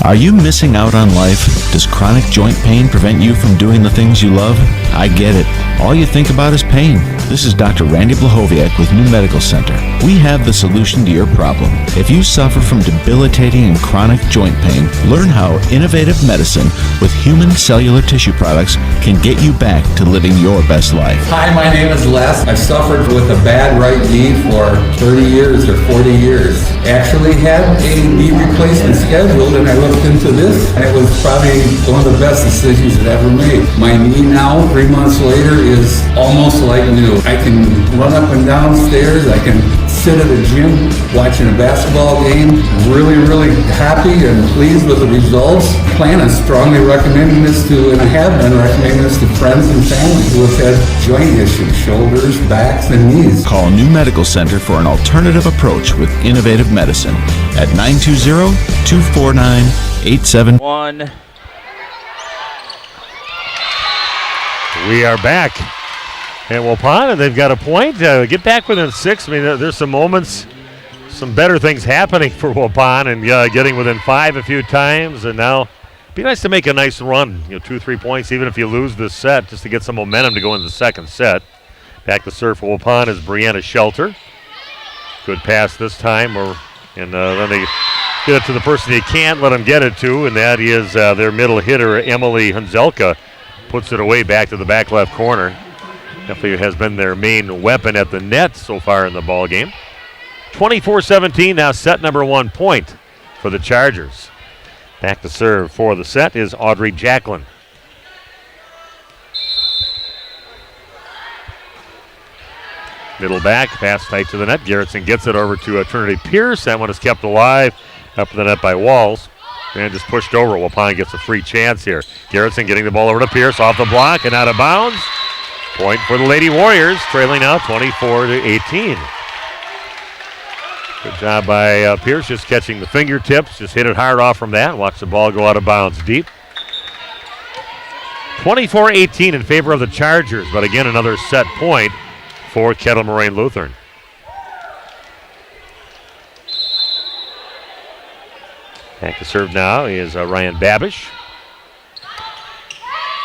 Are you missing out on life? Does chronic joint pain prevent you from doing the things you love? I get it. All you think about is pain. This is Dr. Randy Blahoviak with New Medical Center. We have the solution to your problem. If you suffer from debilitating and chronic joint pain, learn how innovative medicine with human cellular tissue products can get you back to living your best life. Hi, my name is Les. I've suffered with a bad right knee for 30 years or 40 years. Actually had a knee replacement scheduled, and I looked into this, and it was probably one of the best decisions I've ever made. My knee now, 3 months later, is almost like new. I can run up and down stairs. I can sit at a gym watching a basketball game. Really, really happy and pleased with the results. Plan on strongly recommending this to, and I have been recommending this to friends and family who have had joint issues, shoulders, backs, and knees. Call New Medical Center for an alternative approach with innovative medicine at 920-249-8711. We are back at Waupun, and they've got a point. Get back within 6. I mean, there's some moments, some better things happening for Waupun, and getting within 5 a few times, and now it'd be nice to make a nice run, 2-3 points, even if you lose this set, just to get some momentum to go into the second set. Back to serve for Waupun is Brianna Shelter. Good pass this time, and then they get it to the person you can't let them get it to, and that is their middle hitter, Emily Hunzelka. Puts it away back to the back left corner. Definitely has been their main weapon at the net so far in the ball game. 24-17, now set number 1 point for the Chargers. Back to serve for the set is Audrey Jacklin. Middle back, pass tight to the net. Garrettson gets it over to Trinity Pierce. That one is kept alive up in the net by Walls. And just pushed over. Waupun gets a free chance here. Garrettson getting the ball over to Pierce off the block and out of bounds. Point for the Lady Warriors, trailing now 24-18. Good job by Pierce, just catching the fingertips. Just hit it hard off from that. Watch the ball go out of bounds deep. 24-18 in favor of the Chargers, but again another set point for Kettle Moraine Lutheran. Back to serve now is Ryan Babish.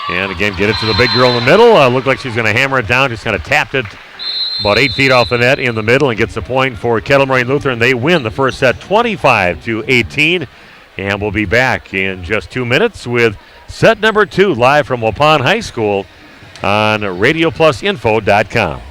And again, get it to the big girl in the middle. Looked like she's going to hammer it down. Just kind of tapped it about 8 feet off the net in the middle and gets the point for Kettle Moraine Lutheran. They win the first set 25-18. And we'll be back in just 2 minutes with set number 2 live from Waupun High School on RadioPlusInfo.com.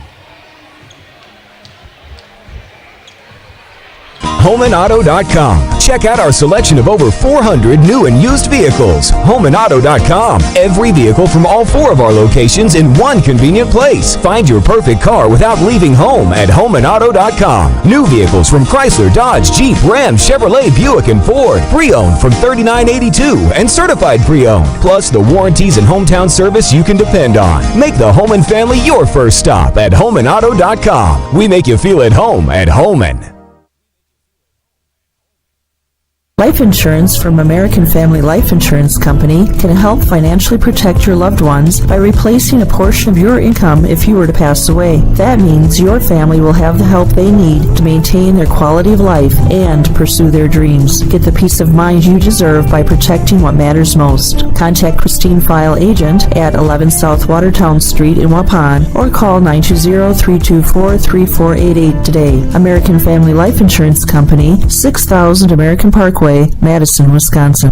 HomeandAuto.com. Check out our selection of over 400 new and used vehicles. HomeandAuto.com. Every vehicle from all 4 of our locations in one convenient place. Find your perfect car without leaving home at HomeandAuto.com. New vehicles from Chrysler, Dodge, Jeep, Ram, Chevrolet, Buick, and Ford. Pre-owned from $39.82 and certified pre-owned. Plus the warranties and hometown service you can depend on. Make the home and family your first stop at HomeandAuto.com. We make you feel at home at Homan. Life insurance from American Family Life Insurance Company can help financially protect your loved ones by replacing a portion of your income if you were to pass away. That means your family will have the help they need to maintain their quality of life and pursue their dreams. Get the peace of mind you deserve by protecting what matters most. Contact Christine File Agent at 11 South Watertown Street in Waupun or call 920-324-3488 today. American Family Life Insurance Company, 6000 American Parkway, Madison, Wisconsin.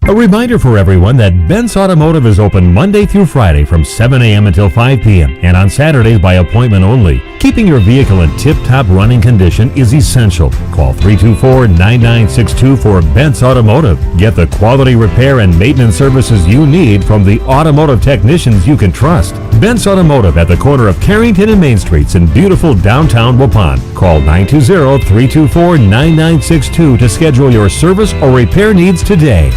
A reminder for everyone that Bent's Automotive is open Monday through Friday from 7 a.m. until 5 p.m. and on Saturdays by appointment only. Keeping your vehicle in tip-top running condition is essential. Call 324-9962 for Bent's Automotive. Get the quality repair and maintenance services you need from the automotive technicians you can trust. Bent's Automotive at the corner of Carrington and Main Streets in beautiful downtown Waupun. Call 920-324-9962 to schedule your service or repair needs today.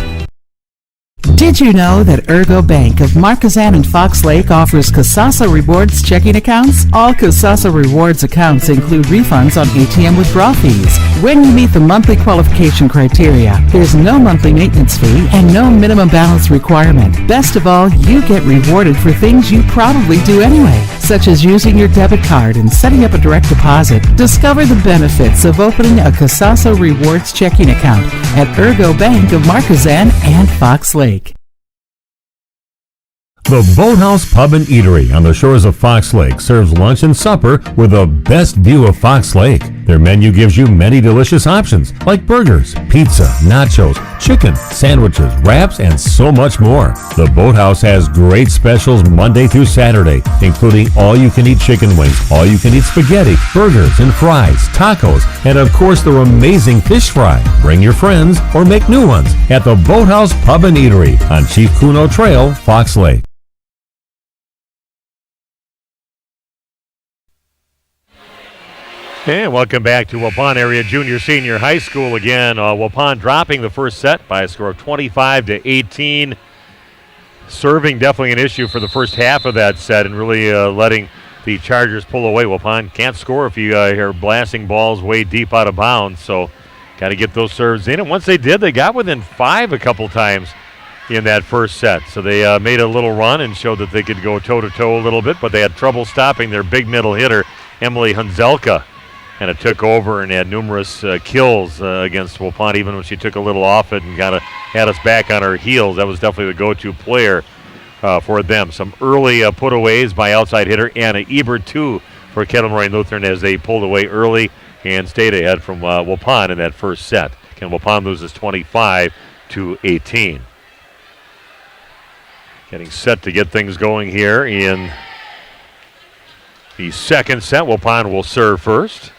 Did you know that Ergo Bank of Marquezan and Fox Lake offers Casasa Rewards checking accounts? All Casasa Rewards accounts include refunds on ATM withdrawal fees. When you meet the monthly qualification criteria, there's no monthly maintenance fee and no minimum balance requirement. Best of all, you get rewarded for things you probably do anyway, such as using your debit card and setting up a direct deposit. Discover the benefits of opening a Casasa Rewards checking account at Ergo Bank of Marquezan and Fox Lake. The Boathouse Pub and Eatery on the shores of Fox Lake serves lunch and supper with the best view of Fox Lake. Their menu gives you many delicious options like burgers, pizza, nachos, chicken, sandwiches, wraps, and so much more. The Boathouse has great specials Monday through Saturday, including all-you-can-eat chicken wings, all-you-can-eat spaghetti, burgers and fries, tacos, and of course their amazing fish fry. Bring your friends or make new ones at the Boathouse Pub and Eatery on Chief Kuno Trail, Fox Lake. And welcome back to Waupun Area Junior Senior High School again. Waupun dropping the first set by a score of 25-18. Serving definitely an issue for the first half of that set and really letting the Chargers pull away. Waupun can't score if you hear blasting balls way deep out of bounds, so got to get those serves in. And once they did, they got within 5 a couple times in that first set. So they made a little run and showed that they could go toe-to-toe a little bit, but they had trouble stopping their big middle hitter, Emily Hunzelka. And it took over and had numerous kills against Waupun, even when she took a little off it and had us back on our heels. That was definitely the go-to player for them. Some early putaways by outside hitter Anna Ebert, too, for Kettle Moraine Lutheran as they pulled away early and stayed ahead from Waupun in that first set. And Waupun loses 25-18. Getting set to get things going here in the second set. Waupun will serve first.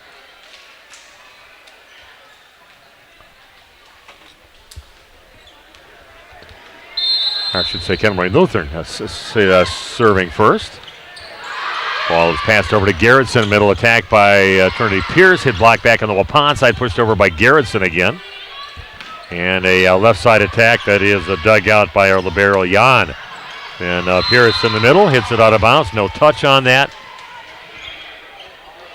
I should say Kettle Moraine Lutheran serving first. Ball is passed over to Garrettson. Middle attack by Trinity Pierce. Hit blocked back on the Waupun side. Pushed over by Garrettson again. And a left side attack that is dug out by our libero Jan. And Pierce in the middle. Hits it out of bounds. No touch on that.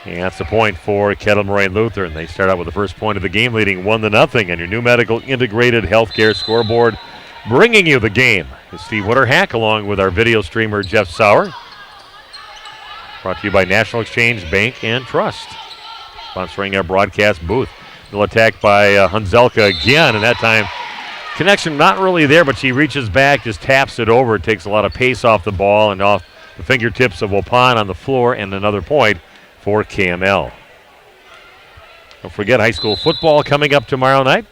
And that's the point for Kettle Moraine Lutheran. They start out with the first point of the game, leading 1-0. And your new medical integrated healthcare scoreboard bringing you the game is Steve Witterhack along with our video streamer Jeff Sauer. Brought to you by National Exchange Bank and Trust. Sponsoring our broadcast booth. Middle attack by Hunzelka again, and that time connection not really there, but she reaches back, just taps it over. It takes a lot of pace off the ball and off the fingertips of Waupun on the floor, and another point for KML. Don't forget high school football coming up tomorrow night.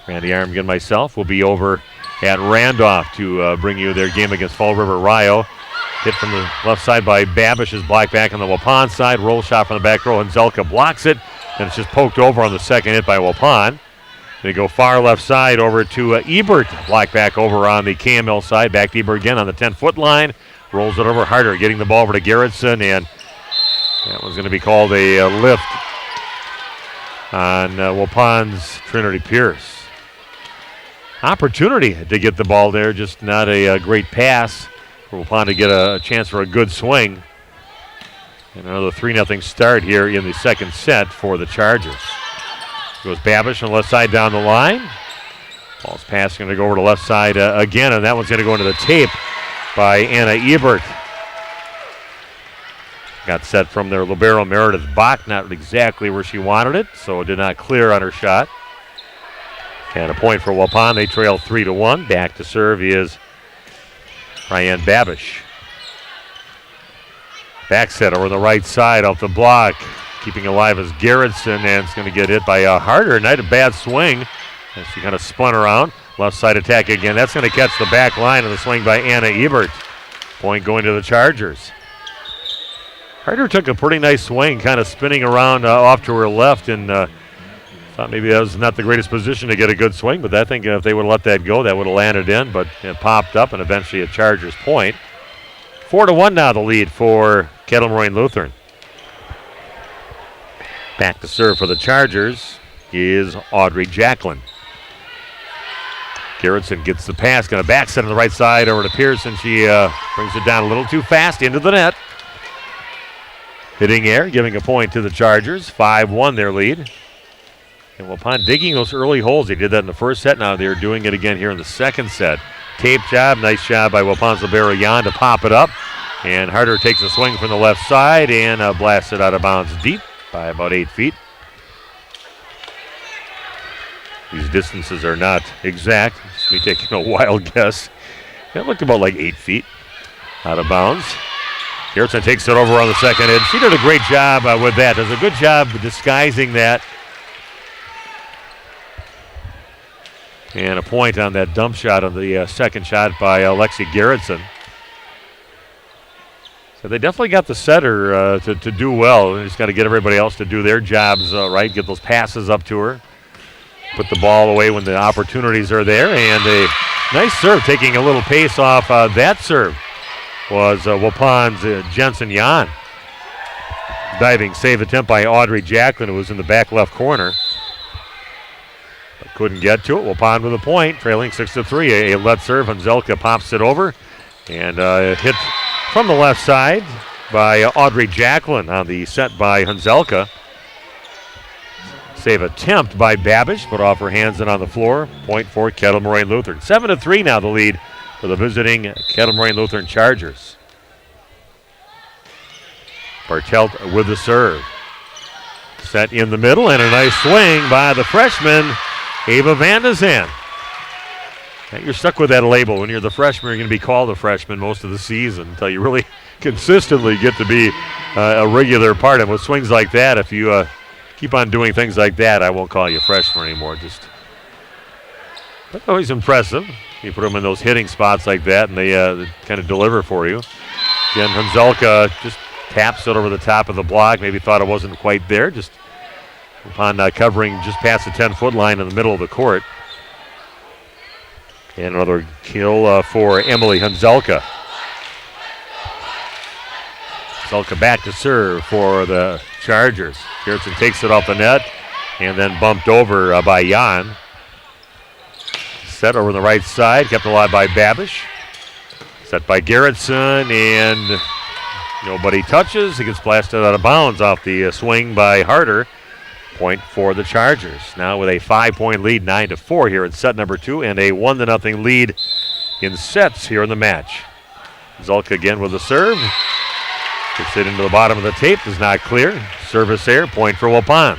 Randy Armgren and myself will be over at Randolph to bring you their game against Fall River Rio. Hit from the left side by Babish is blocked back on the Waupun side. Roll shot from the back row, and Zelka blocks it. And it's just poked over on the second hit by Waupun. They go far left side over to Ebert. Blocked back over on the KML side. Back to Ebert again on the 10-foot line. Rolls it over harder, getting the ball over to Garrettson. And that was going to be called a lift on Waupun's Trinity Pierce. Opportunity to get the ball there, just not a great pass for Waupun to get a chance for a good swing. And another 3-0 start here in the second set for the Chargers. Goes Babish on the left side down the line. Ball's pass going to go over to the left side again, and that one's going to go into the tape by Anna Ebert. Got set from their libero Meredith Bach, not exactly where she wanted it, so it did not clear on her shot. And a point for Waupun. They trail 3-1. Back to serve is Ryan Babish. Back set over the right side off the block. Keeping alive is Garrettson, and it's going to get hit by Harder. Not a bad swing as she kind of spun around. Left side attack again. That's going to catch the back line of the swing by Anna Ebert. Point going to the Chargers. Harder took a pretty nice swing, kind of spinning around off to her left, and thought maybe that was not the greatest position to get a good swing, but I think if they would have let that go, that would have landed in, but it popped up and eventually a Chargers point. 4-1 now the lead for Kettle Moraine Lutheran. Back to serve for the Chargers is Audrey Jacklin. Gerritsen gets the pass, going to back set on the right side over to Pearson. She brings it down a little too fast into the net. Hitting air, giving a point to the Chargers. 5-1 their lead. And Waupun digging those early holes. They did that in the first set. Now they're doing it again here in the second set. Tape job, nice job by Waupun's libero Jan to pop it up. And Harder takes a swing from the left side and blasts it out of bounds deep by about 8 feet. These distances are not exact. Just me taking a wild guess. That looked about like 8 feet out of bounds. Gerritsen takes it over on the second edge. She did a great job with that. Does a good job disguising that. And a point on that dump shot on the second shot by Lexi Gerritsen. So they definitely got the setter to do well. They just got to get everybody else to do their jobs right, get those passes up to her. Put the ball away when the opportunities are there. And a nice serve, taking a little pace off that serve was Waupun's Jensen Jan. Diving save attempt by Audrey Jacklin, who was in the back left corner. But couldn't get to it. Waupun with a point, trailing 6-3. A let serve. Hanzelka pops it over. And hit from the left side by Audrey Jacklin on the set by Hanzelka. Save attempt by Babish, put off her hands and on the floor. Point for Kettle Moraine Lutheran. 7-3 now the lead for the visiting Kettle Moraine Lutheran Chargers. Bartelt with the serve. Set in the middle and a nice swing by the freshman, Ava Van de Zan. Now you're stuck with that label. When you're the freshman, you're going to be called a freshman most of the season until you really consistently get to be a regular part. And with swings like that, if you keep on doing things like that, I won't call you a freshman anymore. But always impressive. You put them in those hitting spots like that, and they kind of deliver for you. Again, Hanzelka just taps it over the top of the block. Maybe thought it wasn't quite there. Just upon covering just past the 10-foot line in the middle of the court. And another kill for Emily Hanzelka. Hanzelka back to serve for the Chargers. Gerritsen takes it off the net and then bumped over by Jan. Set over the right side, kept alive by Babish. Set by Gerritsen, and nobody touches. It gets blasted out of bounds off the swing by Harder. Point for the Chargers. Now with a 5-point lead, 9-4 here in set number 2, and a 1-0 lead in sets here in the match. Zulka again with the serve. Gets it into the bottom of the tape, does not clear. Service error, point for Waupun.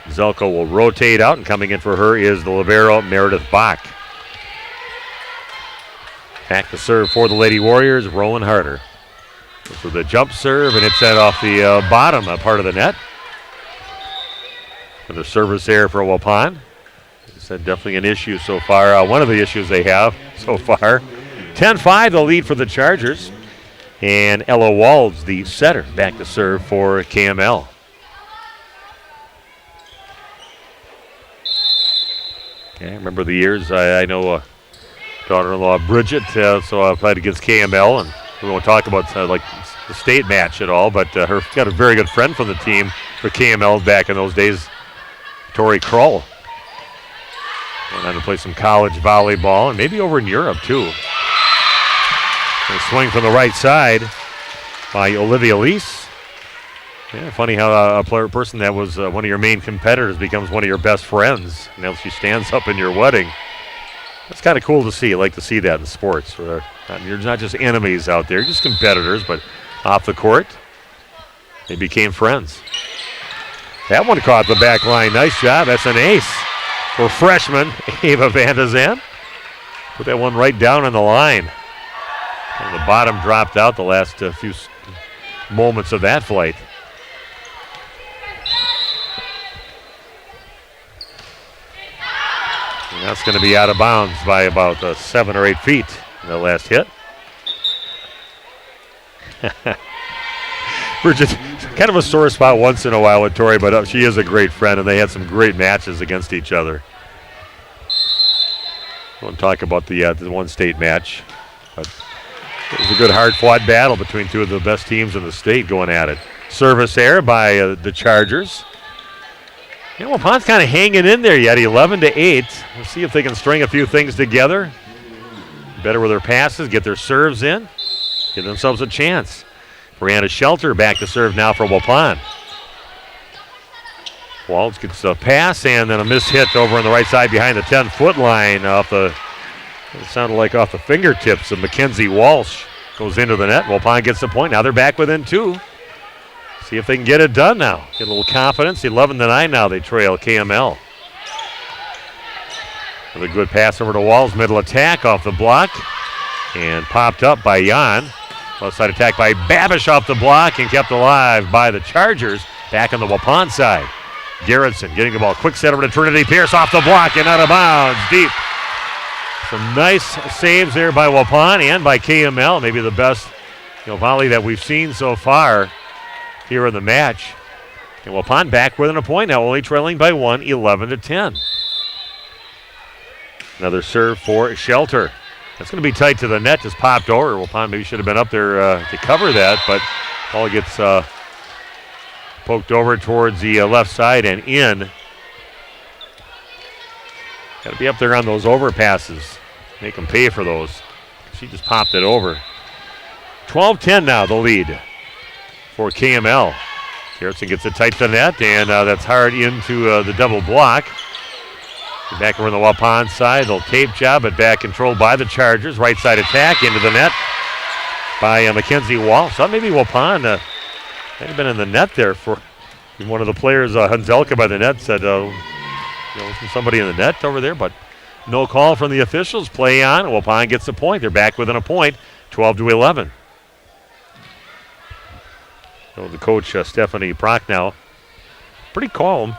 Zelko will rotate out, and coming in for her is the libero, Meredith Bach. Back to serve for the Lady Warriors, Rowan Harder. With the jump serve, and it's set off the bottom part of the net. With a service error for Waupun. It's definitely an issue so far. One of the issues they have so far. 10-5, the lead for the Chargers. And Ella Walds, the setter, back to serve for KML. Okay, remember the years. I know daughter-in-law Bridget, so I played against KML, and we won't talk about like the state match at all, but her got a very good friend from the team for KML back in those days, Tori Kroll. Went on to play some college volleyball, and maybe over in Europe, too. A swing from the right side by Olivia Lease. Yeah, funny how a person that was one of your main competitors becomes one of your best friends. Now she stands up in your wedding. That's kind of cool to see. I like to see that in sports. Where you're not just enemies out there, just competitors, but off the court, they became friends. That one caught the back line. Nice job. That's an ace for freshman Ava Van de Zan. Put that one right down on the line. And the bottom dropped out the last few moments of that flight. That's going to be out of bounds by about 7 or 8 feet in the last hit. We're just kind of a sore spot once in a while with Tori, but she is a great friend, and they had some great matches against each other. I won't talk about the one state match, but it was a good hard-fought battle between two of the best teams in the state going at it. Service error by the Chargers. Waupun's kind of hanging in there yet, 11-8. We'll see if they can string a few things together. Better with their passes, get their serves in, give themselves a chance. Brianna Shelter back to serve now for Waupun. Waltz gets a pass and then a missed hit over on the right side behind the 10-foot line off the, it sounded like off the fingertips of Mackenzie Walsh. Goes into the net. Waupun gets the point. Now they're back within 2. See if they can get it done now. Get a little confidence. 11-9 now they trail KML. With a good pass over to Walls. Middle attack off the block. And popped up by Jan. Left side attack by Babish off the block and kept alive by the Chargers. Back on the Waupun side. Garrettson getting the ball. Quick set over to Trinity Pierce off the block and out of bounds. Deep. Some nice saves there by Waupun and by KML. Maybe the best volley that we've seen so far here in the match. And Waupun back within a point now, only trailing by 1, 11-10. Another serve for Shelter. That's going to be tight to the net, just popped over. Waupun maybe should have been up there to cover that, but ball gets poked over towards the left side and in. Got to be up there on those overpasses. Make them pay for those. She just popped it over. 12-10 now, the lead for KML. Garrettson gets it tight to the net, and that's hard into the double block. Back over on the Waupun side, they'll tape job, but back controlled by the Chargers. Right side attack into the net by Mackenzie Walsh. So maybe Waupun might have been in the net there for one of the players. Hunzelka by the net said, wasn't somebody in the net over there, but no call from the officials. Play on. Waupun gets the point. They're back within a point, 12-11. So the coach, Stephanie Prochnow, pretty calm,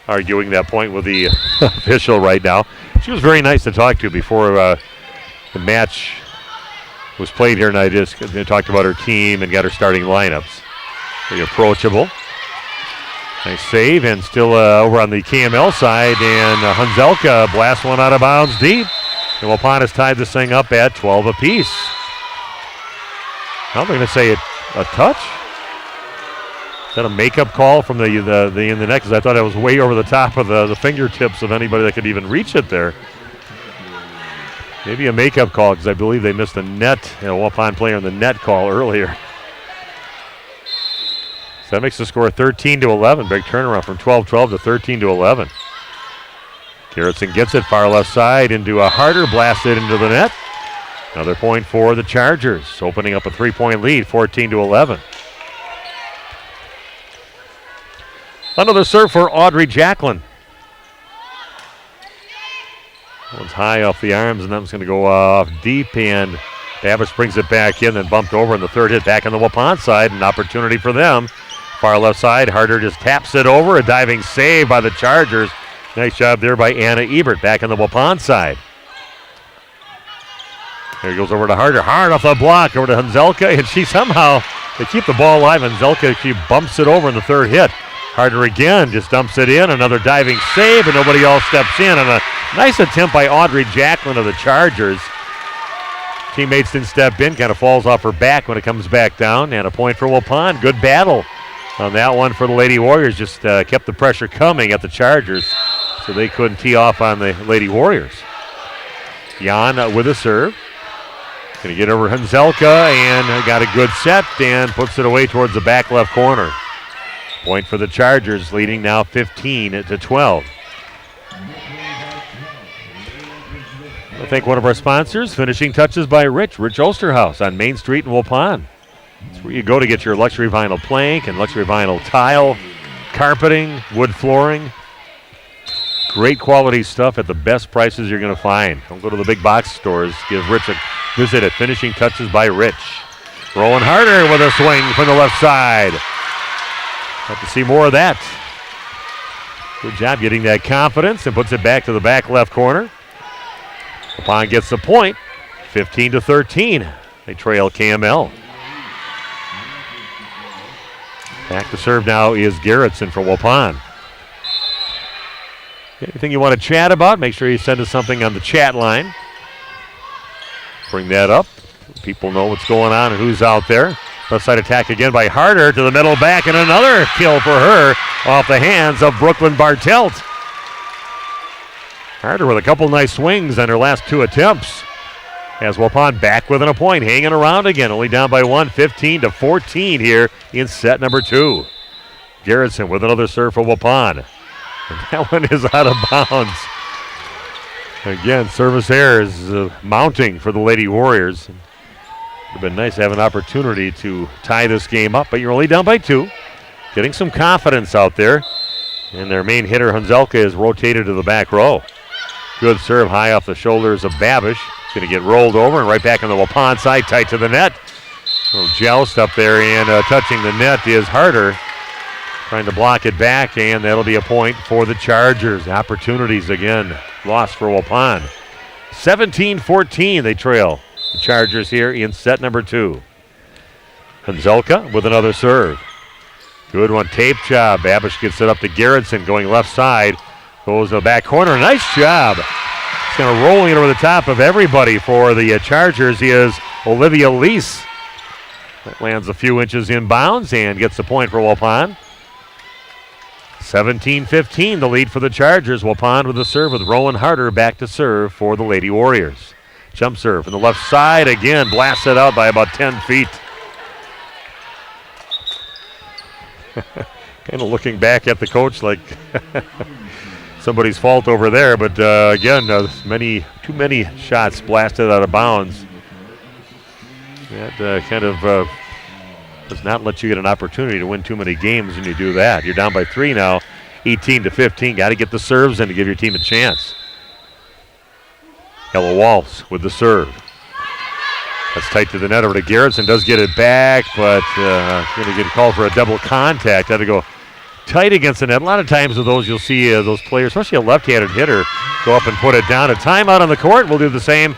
arguing that point with the official right now. She was very nice to talk to before the match was played here tonight. Just talked about her team and got her starting lineups. Very approachable. Nice save, and still over on the KML side, and Hunzelka blasts one out of bounds deep. And Waupun has tied this thing up at 12 apiece. Now they're going to say a touch. Is that a makeup call from the in the net? Because I thought it was way over the top of the fingertips of anybody that could even reach it there. Maybe a makeup call, because I believe they missed a net, Waupun player in the net call earlier. So that makes the score 13-11. Big turnaround from 12-12 to 13-11. Garrettson gets it far left side into a Harder, blasted into the net. Another point for the Chargers, opening up a 3-point lead, 14-11. Another serve for Audrey Jacklin. That one's high off the arms, and that one's going to go off deep, and Babish brings it back in, then bumped over in the third hit back on the Waupun side. An opportunity for them. Far left side, Harder just taps it over. A diving save by the Chargers. Nice job there by Anna Ebert back on the Waupun side. There he goes over to Harder. Hard off the block over to Hunzelka, and she somehow, they keep the ball alive. Hunzelka, she bumps it over in the third hit. Harder again, just dumps it in. Another diving save, and nobody else steps in. And a nice attempt by Audrey Jacklin of the Chargers. Teammates didn't step in, kind of falls off her back when it comes back down. And a point for Waupun. Good battle on that one for the Lady Warriors. Just kept the pressure coming at the Chargers, so they couldn't tee off on the Lady Warriors. Jan with a serve. Going to get over Hunzelka, and got a good set and puts it away towards the back left corner. Point for the Chargers, leading now 15-12. I thank one of our sponsors, Finishing Touches by Rich Osterhaus on Main Street in Waupun. That's where you go to get your luxury vinyl plank and luxury vinyl tile, carpeting, wood flooring. Great quality stuff at the best prices you're going to find. Don't go to the big box stores. Give Rich a visit at Finishing Touches by Rich. Rolling Harder with a swing from the left side. Have to see more of that. Good job getting that confidence and puts it back to the back left corner. Waupun gets the point, 15-13. They trail KML. Back to serve now is Garrettson for Waupun. Anything you want to chat about, make sure you send us something on the chat line. Bring that up. People know what's going on and who's out there. Left side attack again by Harder to the middle back, and another kill for her off the hands of Brooklyn Bartelt. Harder with a couple nice swings on her last two attempts. As Waupun back within a point, hanging around again, only down by one, 15-14 here in set number 2. Garrettson with another serve for Waupun. And that one is out of bounds. Again, service errors mounting for the Lady Warriors. It would have been nice to have an opportunity to tie this game up, but you're only down by 2. Getting some confidence out there. And their main hitter, Hunzelka, is rotated to the back row. Good serve high off the shoulders of Babish. It's going to get rolled over and right back on the Waupun side, tight to the net. A little joust up there, and touching the net is Harder. Trying to block it back, and that'll be a point for the Chargers. Opportunities again lost for Waupun. 17-14 they trail the Chargers here in set number 2. Hunzelka with another serve. Good one, tape job. Babish gets it up to Garrettson going left side. Goes to the back corner. Nice job. It's kind of rolling it over the top of everybody for the Chargers is Olivia Lease. That lands a few inches inbounds and gets the point for Waupun. 17-15 the lead for the Chargers. Waupun with the serve with Rowan Harder back to serve for the Lady Warriors. Jump serve from the left side again, blasted out by about 10 feet. Kind of looking back at the coach like somebody's fault over there, but again, too many shots blasted out of bounds. That kind of does not let you get an opportunity to win too many games when you do that. You're down by 3 now, 18-15. Got to get the serves in to give your team a chance. Ella Waltz with the serve. That's tight to the net over to Garrettson. Does get it back, but going to get called for a double contact. Had to go tight against the net. A lot of times with those, you'll see those players, especially a left-handed hitter, go up and put it down. A timeout on the court. We'll do the same.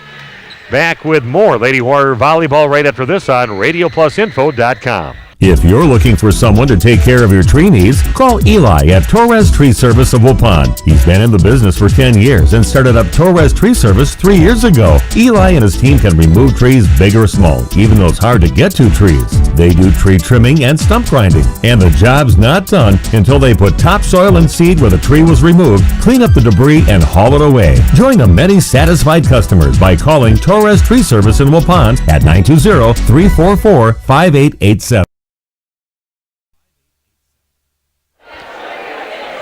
Back with more Lady Warrior Volleyball right after this on RadioPlusInfo.com. If you're looking for someone to take care of your tree needs, call Eli at Torres Tree Service of Waupun. He's been in the business for 10 years and started up Torres Tree Service 3 years ago. Eli and his team can remove trees big or small, even those hard-to-get-to trees. They do tree trimming and stump grinding, and the job's not done until they put topsoil and seed where the tree was removed, clean up the debris, and haul it away. Join the many satisfied customers by calling Torres Tree Service in Waupun at 920-344-5887.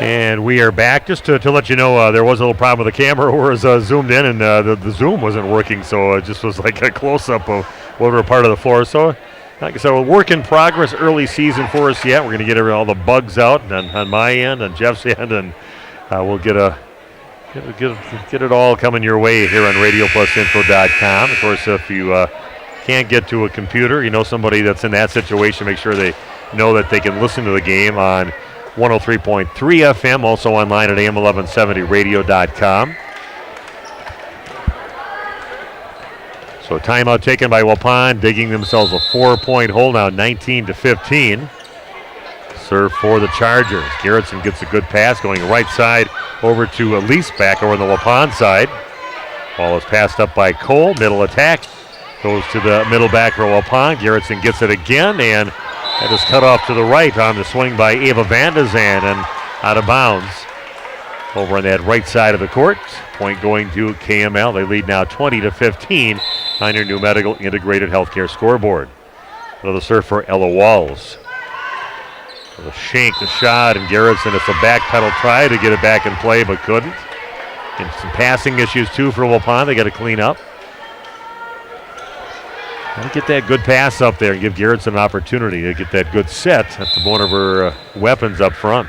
And we are back. Just to let you know, there was a little problem with the camera where it was zoomed in, and the zoom wasn't working, so it just was like a close-up of whatever part of the floor. So, like I said, a work in progress, early season for us yet. We're going to get all the bugs out on my end, on Jeff's end, and we'll get it all coming your way here on RadioPlusInfo.com. Of course, if you can't get to a computer, you know somebody that's in that situation, make sure they know that they can listen to the game on 103.3 FM, also online at AM1170radio.com. So timeout taken by Waupun, digging themselves a 4-point hole now, 19-15. Serve for the Chargers. Garrettson gets a good pass going right side over to Elise back over on the Waupun side. Ball is passed up by Cole, middle attack. Goes to the middle back for Waupun. Garrettson gets it again, and that is cut off to the right on the swing by Ava Van de Zand and out of bounds over on that right side of the court. Point going to KML. They lead now 20-15 on your new medical integrated healthcare scoreboard. Another serve for Ella Walls. The shank, the shot, and Garrettson, it's a back pedal try to get it back in play, but couldn't. And some passing issues too for Waupun. They got to clean up. Got to get that good pass up there and give Garrettson an opportunity to get that good set. That's one of her weapons up front.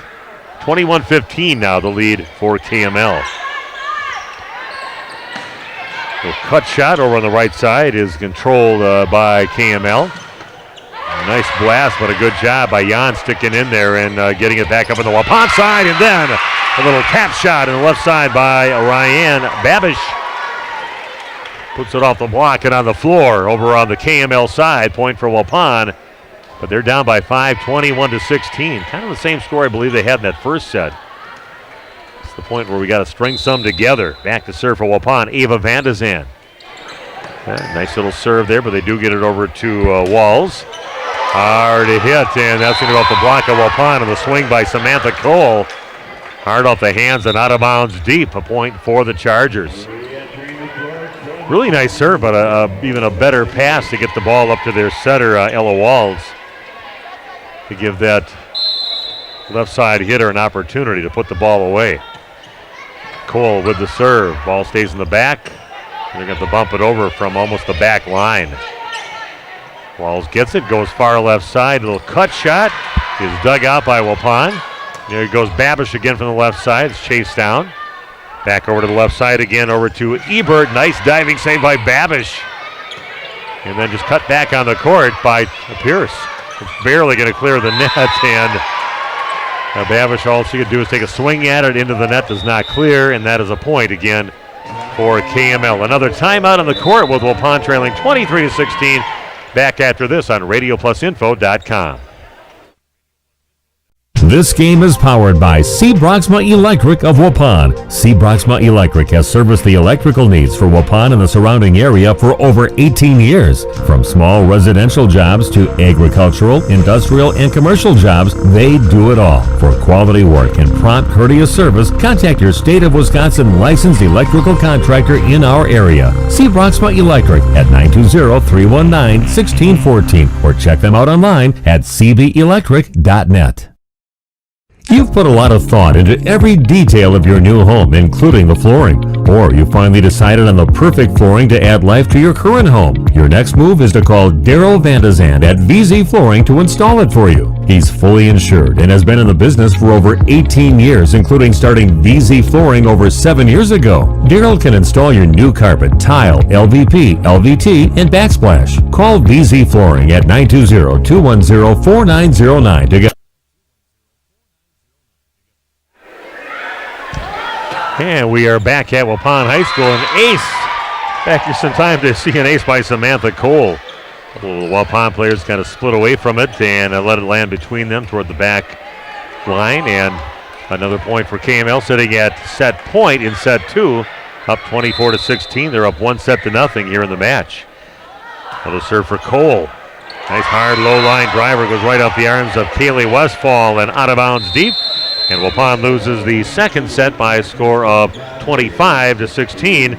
21-15 now, the lead for KML. The cut shot over on the right side is controlled by KML. Nice blast, but a good job by Jan sticking in there and getting it back up on the Waupun side. And then A little tap shot on the left side by Ryan Babish. Puts it off the block and on the floor over on the KML side. Point for Waupun. But they're down by 5, 21-16. Kind of the same score I believe they had in that first set. It's the point where we got to string some together. Back to serve for Waupun, Ava Vandezan. Nice little serve there, but they do get it over to Walls. Hard to hit, and that's going to go off the block of Waupun, and the swing by Samantha Cole. Hard off the hands and out of bounds deep. A point for the Chargers. Really nice serve, but even a better pass to get the ball up to their setter, Ella Walls, to give that left side hitter an opportunity to put the ball away. Cole with the serve. Ball stays in the back. They're going to bump it over from almost the back line. Walls gets it, goes far left side. Little cut shot is dug out by Waupun. There goes Babish again from the left side. It's chased down. Back over to the left side again, over to Ebert. Nice diving save by Babish. And then just cut back on the court by Pierce. It's barely going to clear the net, and Babish, all she could do is take a swing at it into the net, does not clear, and that is a point again for KML. Another timeout on the court with Waupun trailing 23-16. Back after this on RadioPlusInfo.com. This game is powered by C. Broxma Electric of Waupun. C. Broxma Electric has serviced the electrical needs for Waupun and the surrounding area for over 18 years. From small residential jobs to agricultural, industrial, and commercial jobs, they do it all. For quality work and prompt, courteous service, contact your State of Wisconsin licensed electrical contractor in our area. C. Broxma Electric at 920-319-1614 or check them out online at cbelectric.net. You've put a lot of thought into every detail of your new home, including the flooring. Or you finally decided on the perfect flooring to add life to your current home. Your next move is to call Daryl Vandezan at VZ Flooring to install it for you. He's fully insured and has been in the business for over 18 years, including starting VZ Flooring over 7 years ago. Daryl can install your new carpet, tile, LVP, LVT, and backsplash. Call VZ Flooring at 920-210-4909 to get. And we are back at Waupun High School. An ace. Back just in time to see an ace by Samantha Cole. The Waupun players kind of split away from it and let it land between them toward the back line. And another point for KML, sitting at set point in set 2. Up 24-16. They're up 1-0 here in the match. Another serve for Cole. Nice hard low line driver goes right off the arms of Kaylee Westfall and out of bounds deep. And Waupun loses the second set by a score of 25-16.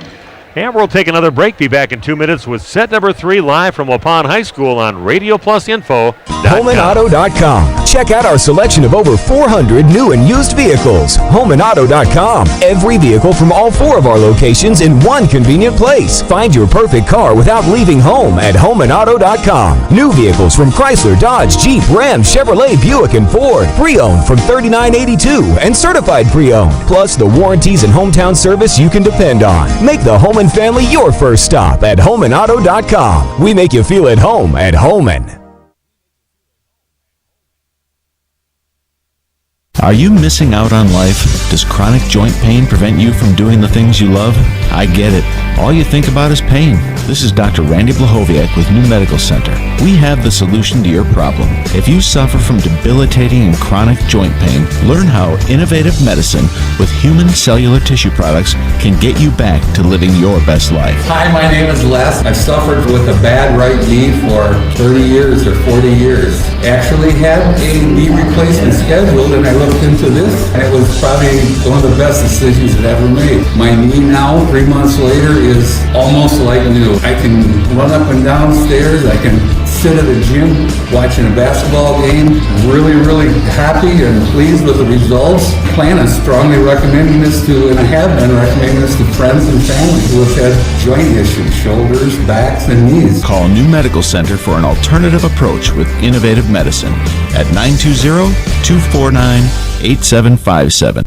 And we'll take another break. Be back in 2 minutes with set number 3 live from Waupun High School on RadioPlusInfo.com. HomeandAuto.com. Check out our selection of over 400 new and used vehicles. HomeandAuto.com. Every vehicle from all 4 of our locations in one convenient place. Find your perfect car without leaving home at HomeandAuto.com. New vehicles from Chrysler, Dodge, Jeep, Ram, Chevrolet, Buick, and Ford. Pre-owned from $39.82 and certified pre-owned. Plus the warranties and hometown service you can depend on. Make the Home and Family your first stop at HomeandAuto.com. We make you feel at home at Homan. Are you missing out on life? Does chronic joint pain prevent you from doing the things you love? I get it. All you think about is pain. This is Dr. Randy Blahoviak with New Medical Center. We have the solution to your problem. If you suffer from debilitating and chronic joint pain, learn how innovative medicine with human cellular tissue products can get you back to living your best life. Hi, my name is Les. I've suffered with a bad right knee for 30 years or 40 years. Actually had a knee replacement scheduled, and I looked into this, and it was probably one of the best decisions I've ever made. My knee now, 3 months later, is almost like new. I can run up and down stairs. I can sit at a gym watching a basketball game. Really, really happy and pleased with the results. Plan on strongly recommending this to, and I have been recommending this to friends and family who have had joint issues, shoulders, backs, and knees. Call New Medical Center for an alternative approach with innovative medicine at 920-249-8757.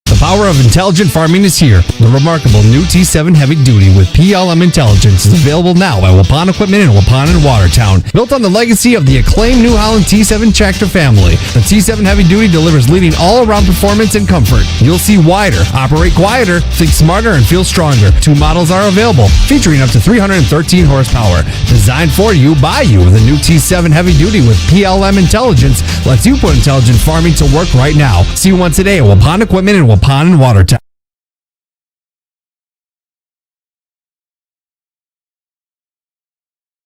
The power of intelligent farming is here. The remarkable new T7 Heavy Duty with PLM Intelligence is available now at Waupun Equipment in Waupun and Watertown. Built on the legacy of the acclaimed New Holland T7 Tractor family, the T7 Heavy Duty delivers leading all-around performance and comfort. You'll see wider, operate quieter, think smarter, and feel stronger. 2 models are available, featuring up to 313 horsepower. Designed for you, by you, the new T7 Heavy Duty with PLM Intelligence lets you put intelligent farming to work right now. See one today at Waupun Equipment in Waupun and Watertown.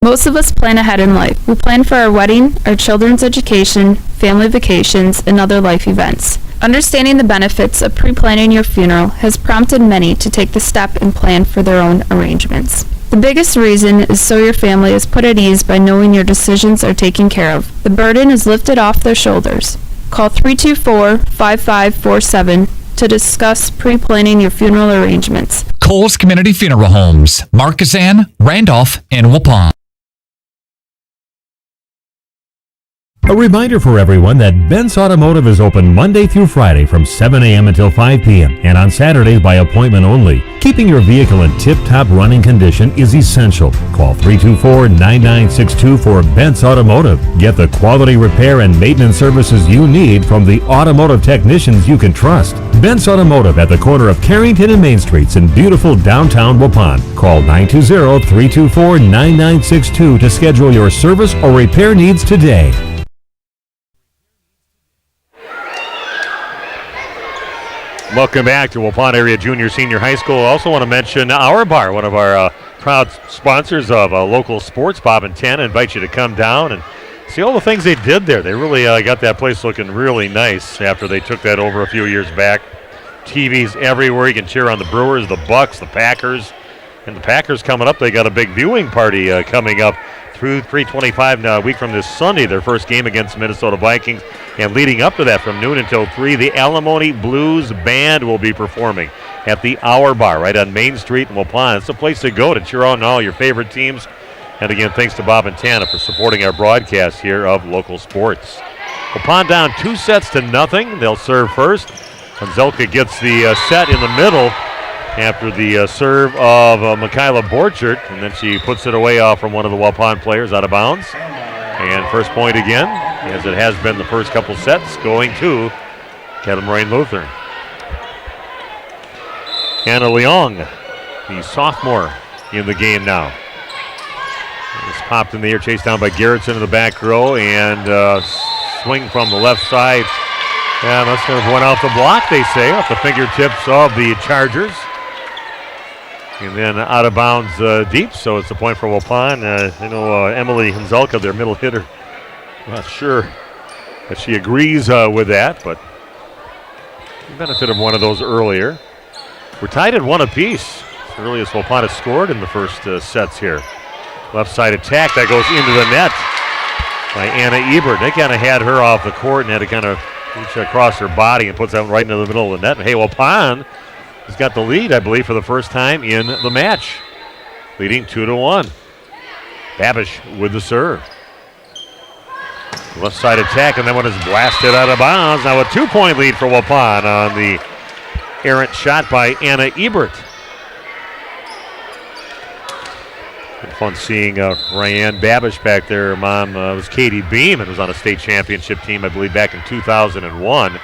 Most of us plan ahead in life. We plan for our wedding, our children's education, family vacations, and other life events. Understanding the benefits of pre-planning your funeral has prompted many to take the step and plan for their own arrangements. The biggest reason is so your family is put at ease by knowing your decisions are taken care of. The burden is lifted off their shoulders. Call 324-5547 to discuss pre-planning your funeral arrangements. Coles Community Funeral Homes, Markesan, Randolph, and Waupun. A reminder for everyone that Bent's Automotive is open Monday through Friday from 7 a.m. until 5 p.m. and on Saturdays by appointment only. Keeping your vehicle in tip-top running condition is essential. Call 324-9962 for Bent's Automotive. Get the quality repair and maintenance services you need from the automotive technicians you can trust. Bent's Automotive at the corner of Carrington and Main Streets in beautiful downtown Waupun. Call 920-324-9962 to schedule your service or repair needs today. Welcome back to Waupun Area Junior Senior High School. I also want to mention Our Bar, one of our proud sponsors of local sports. Bob and Tana invite you to come down and see all the things they did there. They really got that place looking really nice after they took that over a few years back. TVs everywhere. You can cheer on the Brewers, the Bucks, the Packers. And the Packers coming up, they got a big viewing party coming up through 3:25 a week from this Sunday, their first game against Minnesota Vikings. And leading up to that from noon until 3, the Alimony Blues Band will be performing at the Our Bar right on Main Street in Waupun. It's a place to go to cheer on all your favorite teams. And again, thanks to Bob and Tana for supporting our broadcast here of local sports. Waupun down 2-0. They'll serve first. Konzelka gets the set in the middle after the serve of Michaela Borchert, and then she puts it away off from one of the Waupun players out of bounds. And first point again, as it has been the first couple sets, going to Kettle Moraine Lutheran. Anna Leung, the sophomore in the game now. It's popped in the air, chased down by Garrettson in the back row, and swing from the left side. Yeah, must have went off the block, they say, off the fingertips of the Chargers. And then out of bounds deep, so it's a point for Waupun. Emily Konzelka, their middle hitter, I'm not sure that she agrees with that, but the benefit of one of those earlier. We're tied at 1 apiece. As early as Waupun has scored in the first sets here. Left side attack that goes into the net by Anna Ebert. They kind of had her off the court and had to kind of reach across her body and puts that right into the middle of the net. And hey, Waupun has got the lead, I believe, for the first time in the match, leading 2-1. Babish with the serve. Left side attack, and that one is blasted out of bounds. Now a 2-point lead for Waupun on the errant shot by Anna Ebert. Been fun seeing Ryan Babish back there. Her mom was Katie Beam and was on a state championship team, I believe, back in 2001.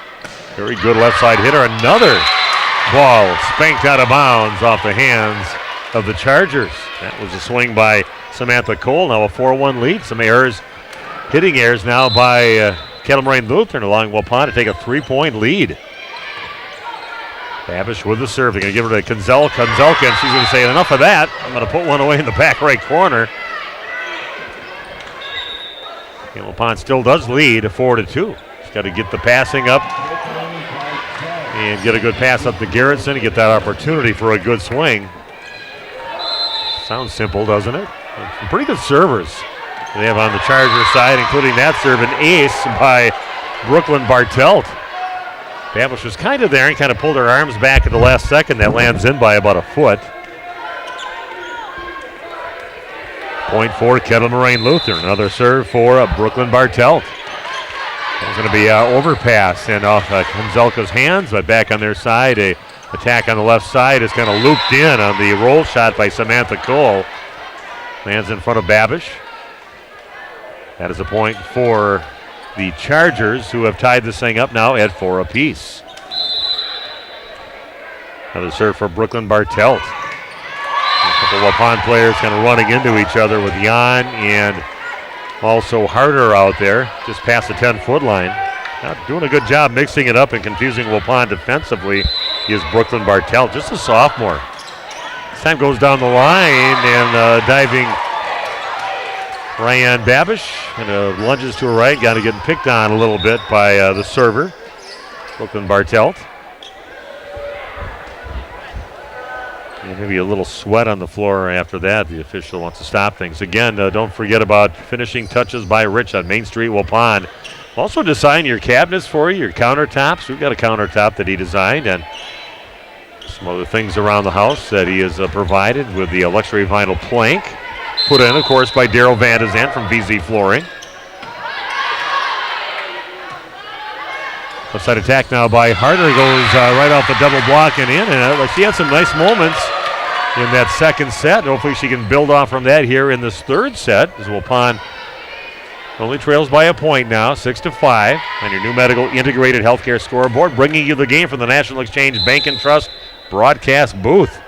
Very good left side hitter. Another ball spanked out of bounds off the hands of the Chargers. That was a swing by Samantha Cole. Now a 4-1 lead. Some errors, hitting errors now by Kettle Moraine Lutheran, allowing Waupun to take a 3-point lead. Babish with the serve. They're going to give her to Konzelka, and she's going to say, enough of that. I'm going to put one away in the back right corner. And Waupun still does lead 4-2. She's got to get the passing up and get a good pass up to Garrettson to get that opportunity for a good swing. Sounds simple, doesn't it? Some pretty good servers they have on the Charger side, including that serve, an ace by Brooklyn Bartelt. Babish was kind of there and kind of pulled her arms back at the last second. That lands in by about a foot. Point for Kettle Moraine Lutheran. Another serve for Brooklyn Bartelt. It's going to be overpass and off Konzelka's hands, but back on their side. A attack on the left side is kind of looped in on the roll shot by Samantha Cole. Lands in front of Babish. That is a point for the Chargers, who have tied this thing up now at 4 apiece. Another serve for Brooklyn Bartelt. A couple of Waupun players kind of running into each other with Jan and also Harder out there, just past the 10-foot line. Now doing a good job mixing it up and confusing Waupun defensively is Brooklyn Bartelt, just a sophomore. This time goes down the line and diving Ryan Babish and lunges to her right, got to get picked on a little bit by the server, Brooklyn Bartelt. And maybe a little sweat on the floor after that. The official wants to stop things. Again, don't forget about finishing touches by Rich on Main Street, Waupun. Also design your cabinets for you, your countertops. We've got a countertop that he designed and some other things around the house that he has provided with the luxury vinyl plank. Put in, of course, by Daryl Van de Zandt from VZ Flooring. Left side attack now by Harder, goes right off the double block and in. And she had some nice moments in that second set. Hopefully she can build off from that here in this third set, as Waupun only trails by a point now, 6-5, on your new medical integrated healthcare scoreboard, bringing you the game from the National Exchange Bank and Trust broadcast booth.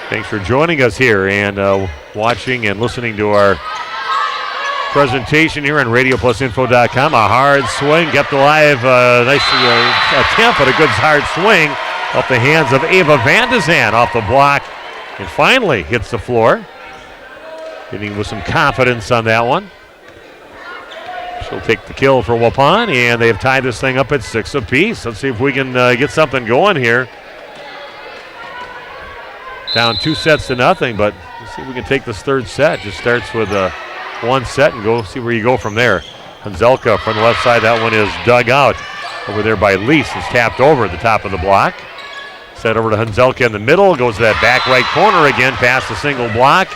Thanks for joining us here and watching and listening to our presentation here on RadioPlusInfo.com. A hard swing, kept alive, nice attempt, but a good hard swing off the hands of Ava Van de Zandt off the block, and finally hits the floor. Hitting with some confidence on that one. She'll take the kill for Waupun, and they have tied this thing up at 6 apiece. Let's see if we can get something going here. Down 2-0, but let's see if we can take this third set. Just starts with one set and go see where you go from there. Konzelka from the left side, that one is dug out over there by Lease. It's tapped over at the top of the block. Set over to Konzelka in the middle, goes to that back right corner again, past the single block,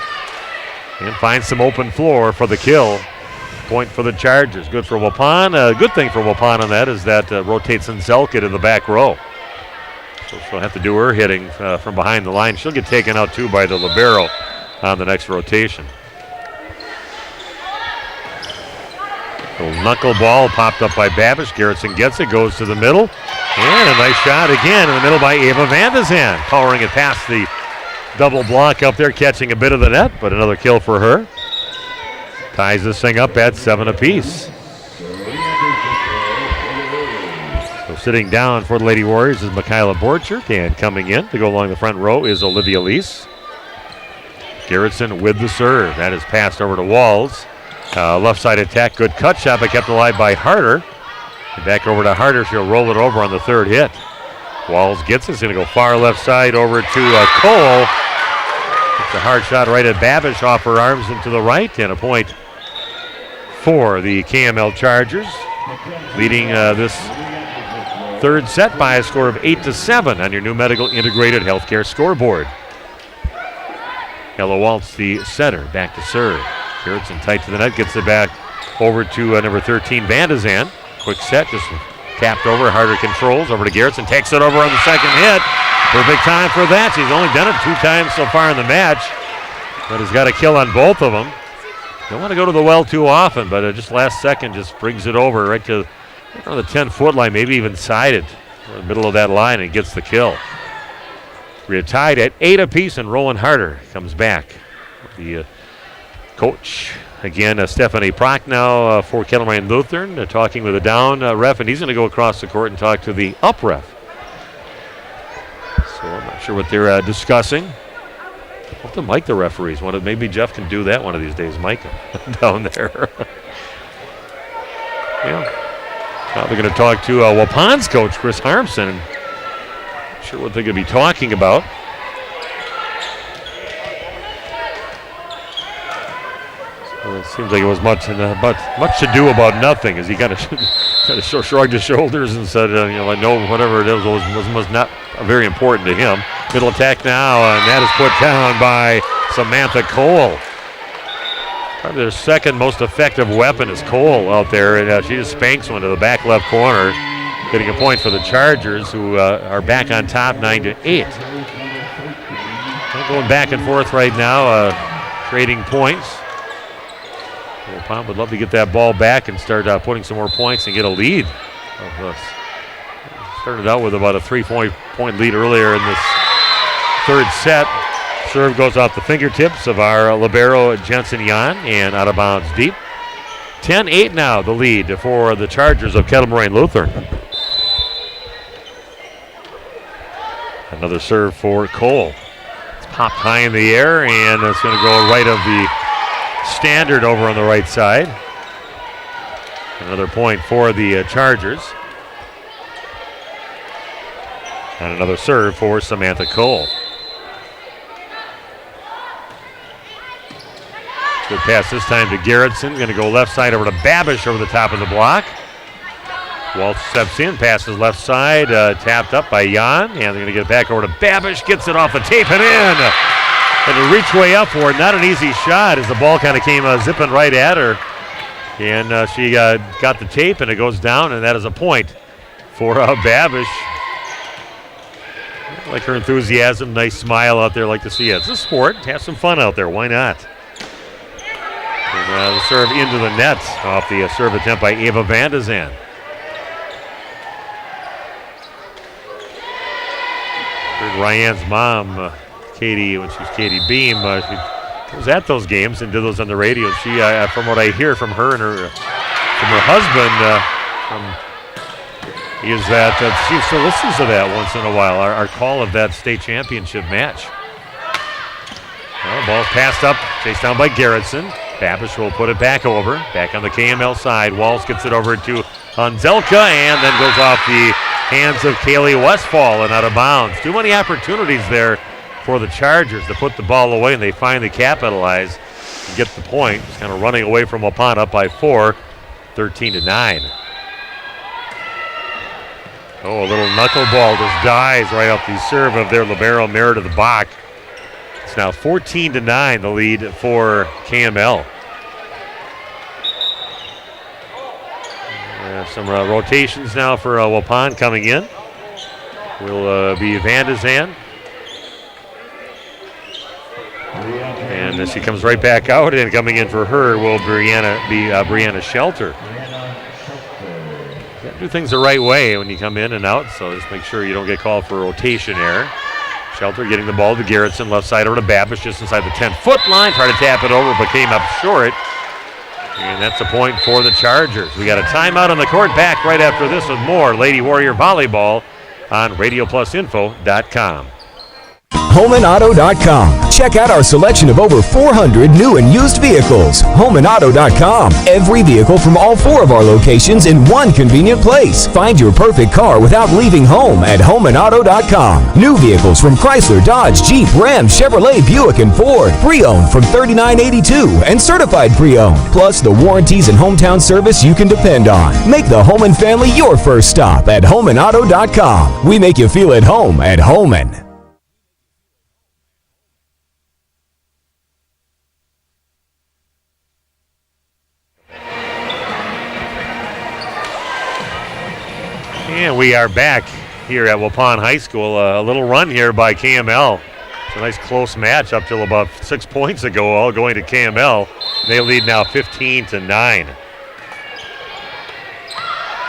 and finds some open floor for the kill. Point for the Chargers. Good for Waupun. A good thing for Waupun on that is that rotates Konzelka to the back row. So she'll have to do her hitting from behind the line. She'll get taken out too by the libero on the next rotation. Little knuckleball popped up by Babish. Gerritsen gets it, goes to the middle. And a nice shot again in the middle by Ava Van de Zandt. Powering it past the double block up there, catching a bit of the net, but another kill for her. Ties this thing up at 7 apiece. So sitting down for the Lady Warriors is Michaela Borchert, and coming in to go along the front row is Olivia Lease. Gerritsen with the serve. That is passed over to Walls. Left side attack, good cut shot, but kept alive by Harder. And back over to Harder. She'll roll it over on the third hit. Walls gets it. It's going to go far left side over to Cole. It's a hard shot right at Babish off her arms and to the right, and a point for the KML Chargers, leading this third set by a score of 8-7 on your new medical integrated healthcare scoreboard. Ella Waltz, the setter, back to serve. Gerritsen tight to the net, gets it back over to number 13, Van de Zandt. Quick set, just tapped over. Harder controls over to Gerritsen, takes it over on the second hit. Perfect time for that. She's only done it 2 times so far in the match, but has got a kill on both of them. Don't want to go to the well too often, but just last second just brings it over right to the 10-foot line, maybe even sided in the middle of that line, and gets the kill. We're tied at 8 apiece, and Roland Harder comes back. The coach, again, Stephanie Prochnow for Kettle Moraine Lutheran, talking with the down ref, and he's going to go across the court and talk to the up ref. So I'm not sure what they're discussing. I'll have to mic the referees. Maybe Jeff can do that one of these days, mic them down there. Yeah. Now they're going to talk to Waupun's coach, Chris Harpson. Not sure what they're going to be talking about. Well, it seems like it was much to do about nothing, as he kind of shrugged his shoulders and said, I know whatever it is was not very important to him. Middle attack now, and that is put down by Samantha Cole. Probably their second most effective weapon is Cole out there, and she just spanks one to the back left corner, getting a point for the Chargers, who are back on top 9-8. Going back and forth right now, trading points. Waupun would love to get that ball back and start putting some more points and get a lead. Started out with about a 3-point lead earlier in this third set. Serve goes off the fingertips of our libero Jensen Jan and out of bounds deep. 10-8 now, the lead for the Chargers of Kettle Moraine Lutheran. Another serve for Cole. It's popped high in the air, and it's going to go right of the standard over on the right side. Another point for the Chargers. And another serve for Samantha Cole. Good pass this time to Garrettson. Going to go left side over to Babish over the top of the block. Walsh steps in, passes left side, tapped up by Jan, and they're going to get it back over to Babish. Gets it off the tape and in. And to reach way up for it, not an easy shot as the ball kind of came zipping right at her. And she got the tape and it goes down, and that is a point for Babish. I like her enthusiasm, nice smile out there, like to see it. It's a sport, have some fun out there, why not? And the serve into the net off the serve attempt by Ava Van de Zan. Heard Ryan's mom, Katie, when she was Katie Beam, she was at those games and did those on the radio. She, from what I hear from her and from her husband, is that she still listens to that once in a while, our call of that state championship match. Well, ball passed up, chased down by Garrettson. Babish will put it back over, back on the KML side. Walsh gets it over to Anzelka and then goes off the hands of Kaylee Westfall and out of bounds. Too many opportunities there for the Chargers to put the ball away, and they finally capitalize and get the point. Just kind of running away from Waupun up by 4, 13-9. Oh, a little knuckleball just dies right off the serve of their libero, Meredith Bach. It's now 14-9, the lead for KML. Some rotations now for Waupun coming in. Will be Van de Zan. And she comes right back out, and coming in for her will be Brianna Shelter. You got to do things the right way when you come in and out, so just make sure you don't get called for a rotation error. Shelter getting the ball to Garrettson, left side over to Babish, just inside the 10-foot line. Tried to tap it over, but came up short. And that's a point for the Chargers. We got a timeout on the court. Back right after this with more Lady Warrior Volleyball on RadioPlusInfo.com. HomeandAuto.com. Check out our selection of over 400 new and used vehicles. HomeandAuto.com. Every vehicle from all 4 of our locations in one convenient place. Find your perfect car without leaving home at HomeandAuto.com. New vehicles from Chrysler, Dodge, Jeep, Ram, Chevrolet, Buick, and Ford. Pre-owned from $39.82 and certified pre-owned. Plus the warranties and hometown service you can depend on. Make the Homan family your first stop at HomeandAuto.com. We make you feel at home at Homan. And we are back here at Waupun High School. A little run here by KML. It's a nice close match up till about 6 points ago, all going to KML. They lead now 15-9. Then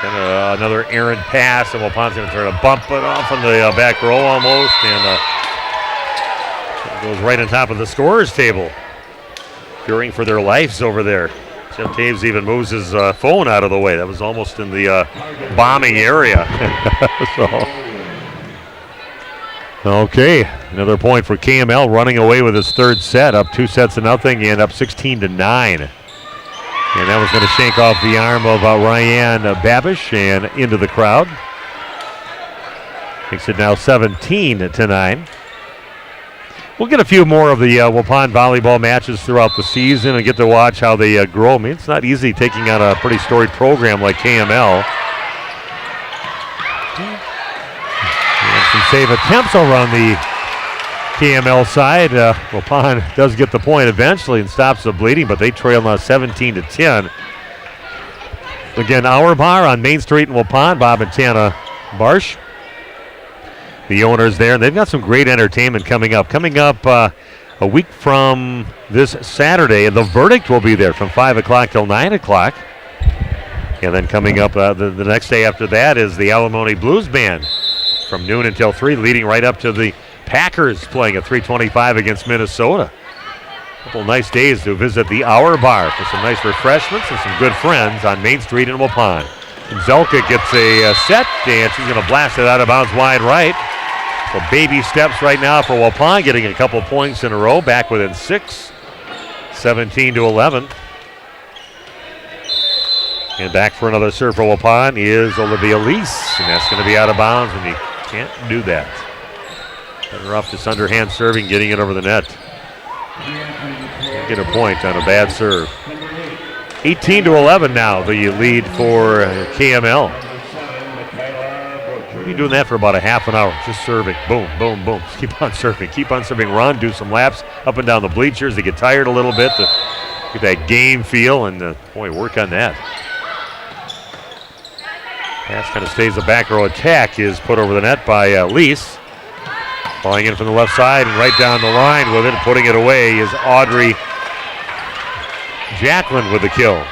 another errant pass, and Waupun's going to try to bump it off on the back row almost, and it goes right on top of the scorer's table. Fearing for their lives over there. Jim Taves even moves his phone out of the way. That was almost in the bombing area. Okay, another point for KML, running away with his third set, up 2-0 and up 16-9. And that was going to shake off the arm of Ryan Babish and into the crowd. Makes it now 17-9. We'll get a few more of the Waupun volleyball matches throughout the season and get to watch how they grow. I mean, it's not easy taking on a pretty storied program like KML. And some save attempts over on the KML side. Waupun does get the point eventually and stops the bleeding, but they trail now 17-10. Again, Our Bar on Main Street in Waupun. Bob and Tana Barsh, the owners there. And they've got some great entertainment coming up. Coming up a week from this Saturday, the Verdict will be there from 5 o'clock till 9 o'clock. And then coming up the next day after that is the Alimony Blues Band from noon until 3, leading right up to the Packers playing at 3:25 against Minnesota. A couple nice days to visit the Our Bar for some nice refreshments and some good friends on Main Street in Waupun. And Zelka gets a set, and she's going to blast it out of bounds wide right. So baby steps right now for Waupun, getting a couple points in a row, back within 6, 17-11. And back for another serve for Waupun is Olivia Lease, and that's going to be out of bounds, and you can't do that. Better off just underhand serving, getting it over the net. Get a point on a bad serve. 18-11 now, the lead for KML. We'll be doing that for about a half an hour, just serving. Boom, boom, boom. Just keep on serving, run, do some laps up and down the bleachers. They get tired a little bit to get that game feel, and boy, work on that. Pass kind of stays the back row attack, is put over the net by Lease. Falling in from the left side and right down the line with it, putting it away is Audrey Jacqueline with the kill.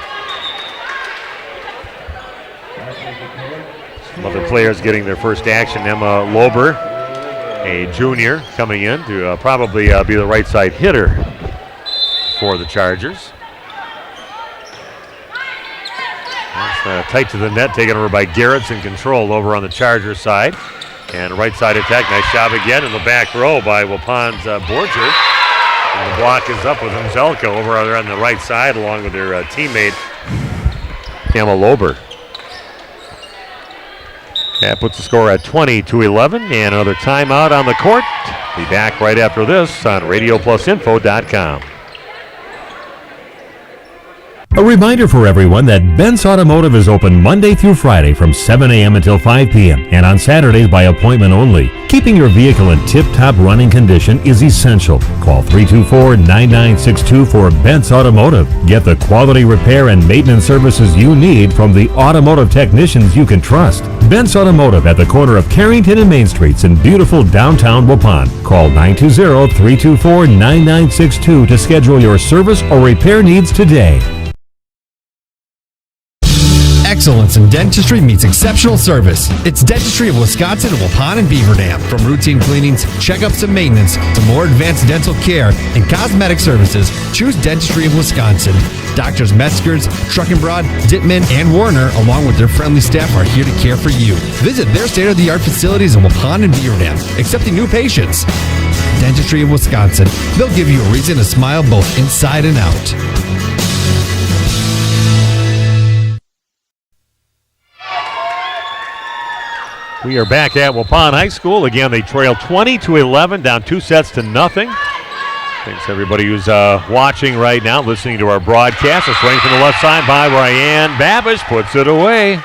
Some other players getting their first action. Emma Lober, a junior, coming in to probably be the right side hitter for the Chargers. That's tight to the net, taken over by Garrett's in control over on the Chargers side. And right side attack, nice job again in the back row by Waupun's Borger. And the block is up with Zelka over on the right side along with their teammate, Emma Lober. That puts the score at 20-11, and another timeout on the court. Be back right after this on RadioPlusInfo.com. A reminder for everyone that Bent's Automotive is open Monday through Friday from 7 a.m. until 5 p.m. and on Saturdays by appointment only. Keeping your vehicle in tip-top running condition is essential. Call 324-9962 for Bent's Automotive. Get the quality repair and maintenance services you need from the automotive technicians you can trust. Bent's Automotive at the corner of Carrington and Main Streets in beautiful downtown Waupun. Call 920-324-9962 to schedule your service or repair needs today. Excellence in dentistry meets exceptional service. It's Dentistry of Wisconsin, Waupun, and Beaver Dam. From routine cleanings, checkups, and maintenance to more advanced dental care and cosmetic services, choose Dentistry of Wisconsin. Doctors Metzger's, Truckenbrod, Dittman, and Warner, along with their friendly staff, are here to care for you. Visit their state-of-the-art facilities in Waupun and Beaver Dam, accepting new patients. Dentistry of Wisconsin. They'll give you a reason to smile both inside and out. We are back at Waupun High School. Again, they trail 20-11, down 2-0. Thanks everybody who's watching right now, listening to our broadcast. A swing from the left side by Ryan Babish, puts it away.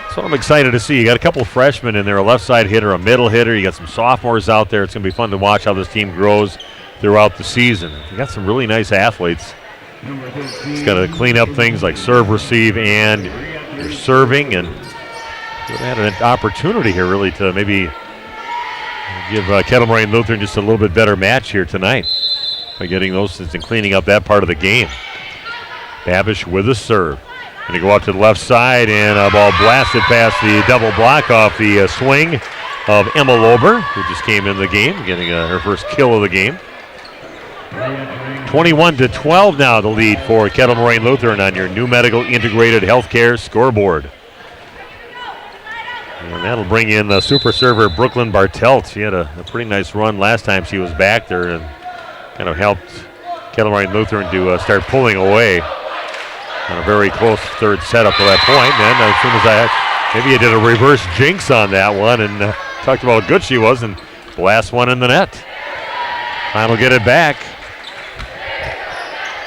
That's what I'm excited to see. You got a couple freshmen in there, a left side hitter, a middle hitter. You got some sophomores out there. It's going to be fun to watch how this team grows throughout the season. You got some really nice athletes. It's got to clean up things like serve, receive, and you're serving, and we've had an opportunity here really to maybe give Kettle Moraine Lutheran just a little bit better match here tonight by getting those and cleaning up that part of the game. Babish with a serve. Going to go out to the left side, and a ball blasted past the double block off the swing of Emma Lober, who just came in the game, getting her first kill of the game. 21-12 now the lead for Kettle Moraine Lutheran on your new medical integrated healthcare scoreboard. And that'll bring in the super server Brooklyn Bartelt. She had a pretty nice run last time she was back there and kind of helped Kettle Moraine Lutheran to start pulling away on a very close third set up to that point. And as soon as maybe you did a reverse jinx on that one and talked about how good she was, and blast one in the net. Final get it back.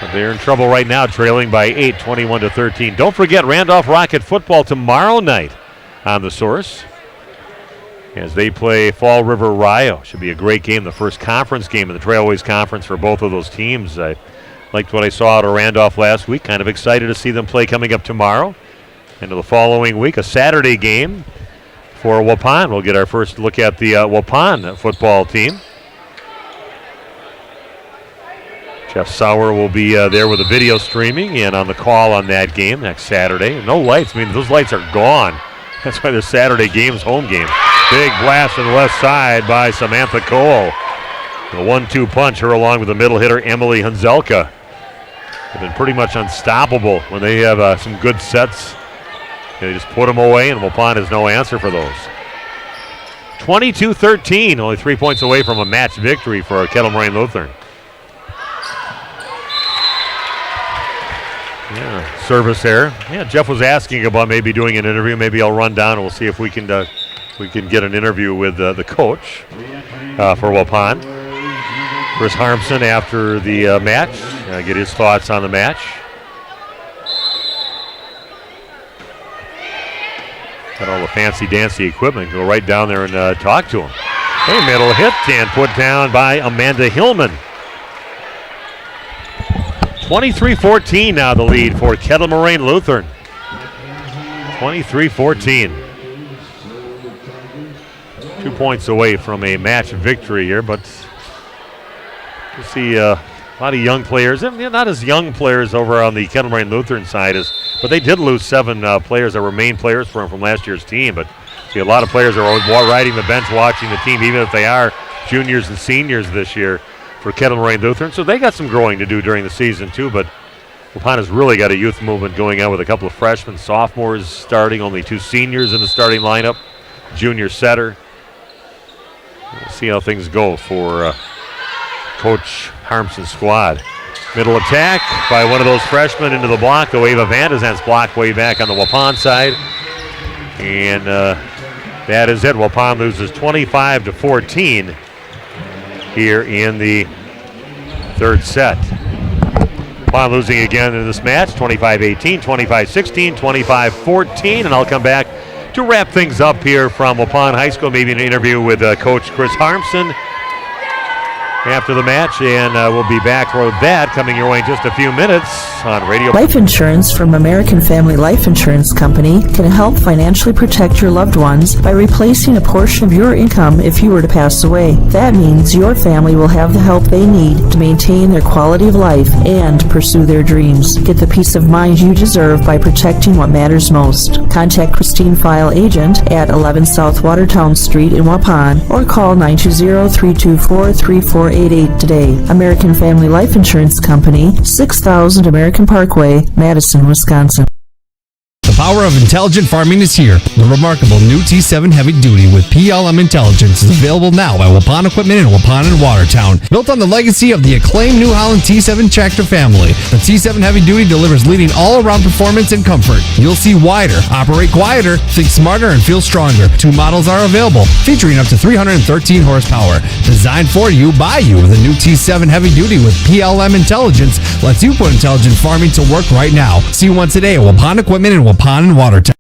But they're in trouble right now, trailing by 8, 21-13. Don't forget Randolph Rocket football tomorrow night on The Source. as they play Fall River Rio. Should be a great game, the first conference game in the Trailways Conference for both of those teams. I liked what I saw out of Randolph last week. Kind of excited to see them play coming up tomorrow. Into the following week, a Saturday game for Waupun. We'll get our first look at the Waupun football team. Jeff Sauer will be there with the video streaming and on the call on that game next Saturday. No lights. I mean, those lights are gone. That's why the Saturday game's home game. Big blast on the left side by Samantha Cole. The 1-2 punch, her along with the middle hitter, Emily Hunzelka. They've been pretty much unstoppable when they have some good sets. They just put them away, and Waupun has no answer for those. 22-13, only 3 points away from a match victory for Kettle Moraine Lutheran. Yeah, service error. Yeah, Jeff was asking about maybe doing an interview. Maybe I'll run down and we'll see if we can get an interview with the coach for Waupun. Chris Harpson after the match, get his thoughts on the match. Got all the fancy-dancy equipment. Go right down there and talk to him. Hey, middle hit and put down by Amanda Hillman. 23-14 now the lead for Kettle Moraine Lutheran. 23-14. 2 points away from a match victory here, but you see a lot of young players, and not as young players over on the Kettle Moraine Lutheran side, but they did lose 7 players that were main players from last year's team. But see a lot of players are riding the bench watching the team, even if they are juniors and seniors this year for Kettle Moraine Lutheran. So they got some growing to do during the season too, but Waupun has really got a youth movement going on with a couple of freshmen, sophomores starting, only 2 seniors in the starting lineup, junior setter. We'll see how things go for Coach Harpson's squad. Middle attack by one of those freshmen into the block. The wave of Vandezant's blocked way back on the Waupun side. And that is it. Waupun loses 25-14 here in the third set. Waupun losing again in this match, 25-18, 25-16, 25-14. And I'll come back to wrap things up here from Waupun High School, maybe an interview with Coach Chris Harpson after the match, and we'll be back for that coming your way in just a few minutes on Radio. Life insurance from American Family Life Insurance Company can help financially protect your loved ones by replacing a portion of your income if you were to pass away. That means your family will have the help they need to maintain their quality of life and pursue their dreams. Get the peace of mind you deserve by protecting what matters most. Contact Christine File Agent at 11 South Watertown Street in Waupun or call 920-324-3488 today. American Family Life Insurance Company, 6000 American Parkway, Madison, Wisconsin. The power of intelligent farming is here. The remarkable new T7 Heavy Duty with PLM Intelligence is available now at Waupun Equipment in Waupun and Watertown. Built on the legacy of the acclaimed New Holland T7 Chapter family, the T7 Heavy Duty delivers leading all-around performance and comfort. You'll see wider, operate quieter, think smarter, and feel stronger. 2 models are available, featuring up to 313 horsepower. Designed for you, by you, the new T7 Heavy Duty with PLM Intelligence lets you put intelligent farming to work right now. See one today at Waupun Equipment in Waupun and Watertown.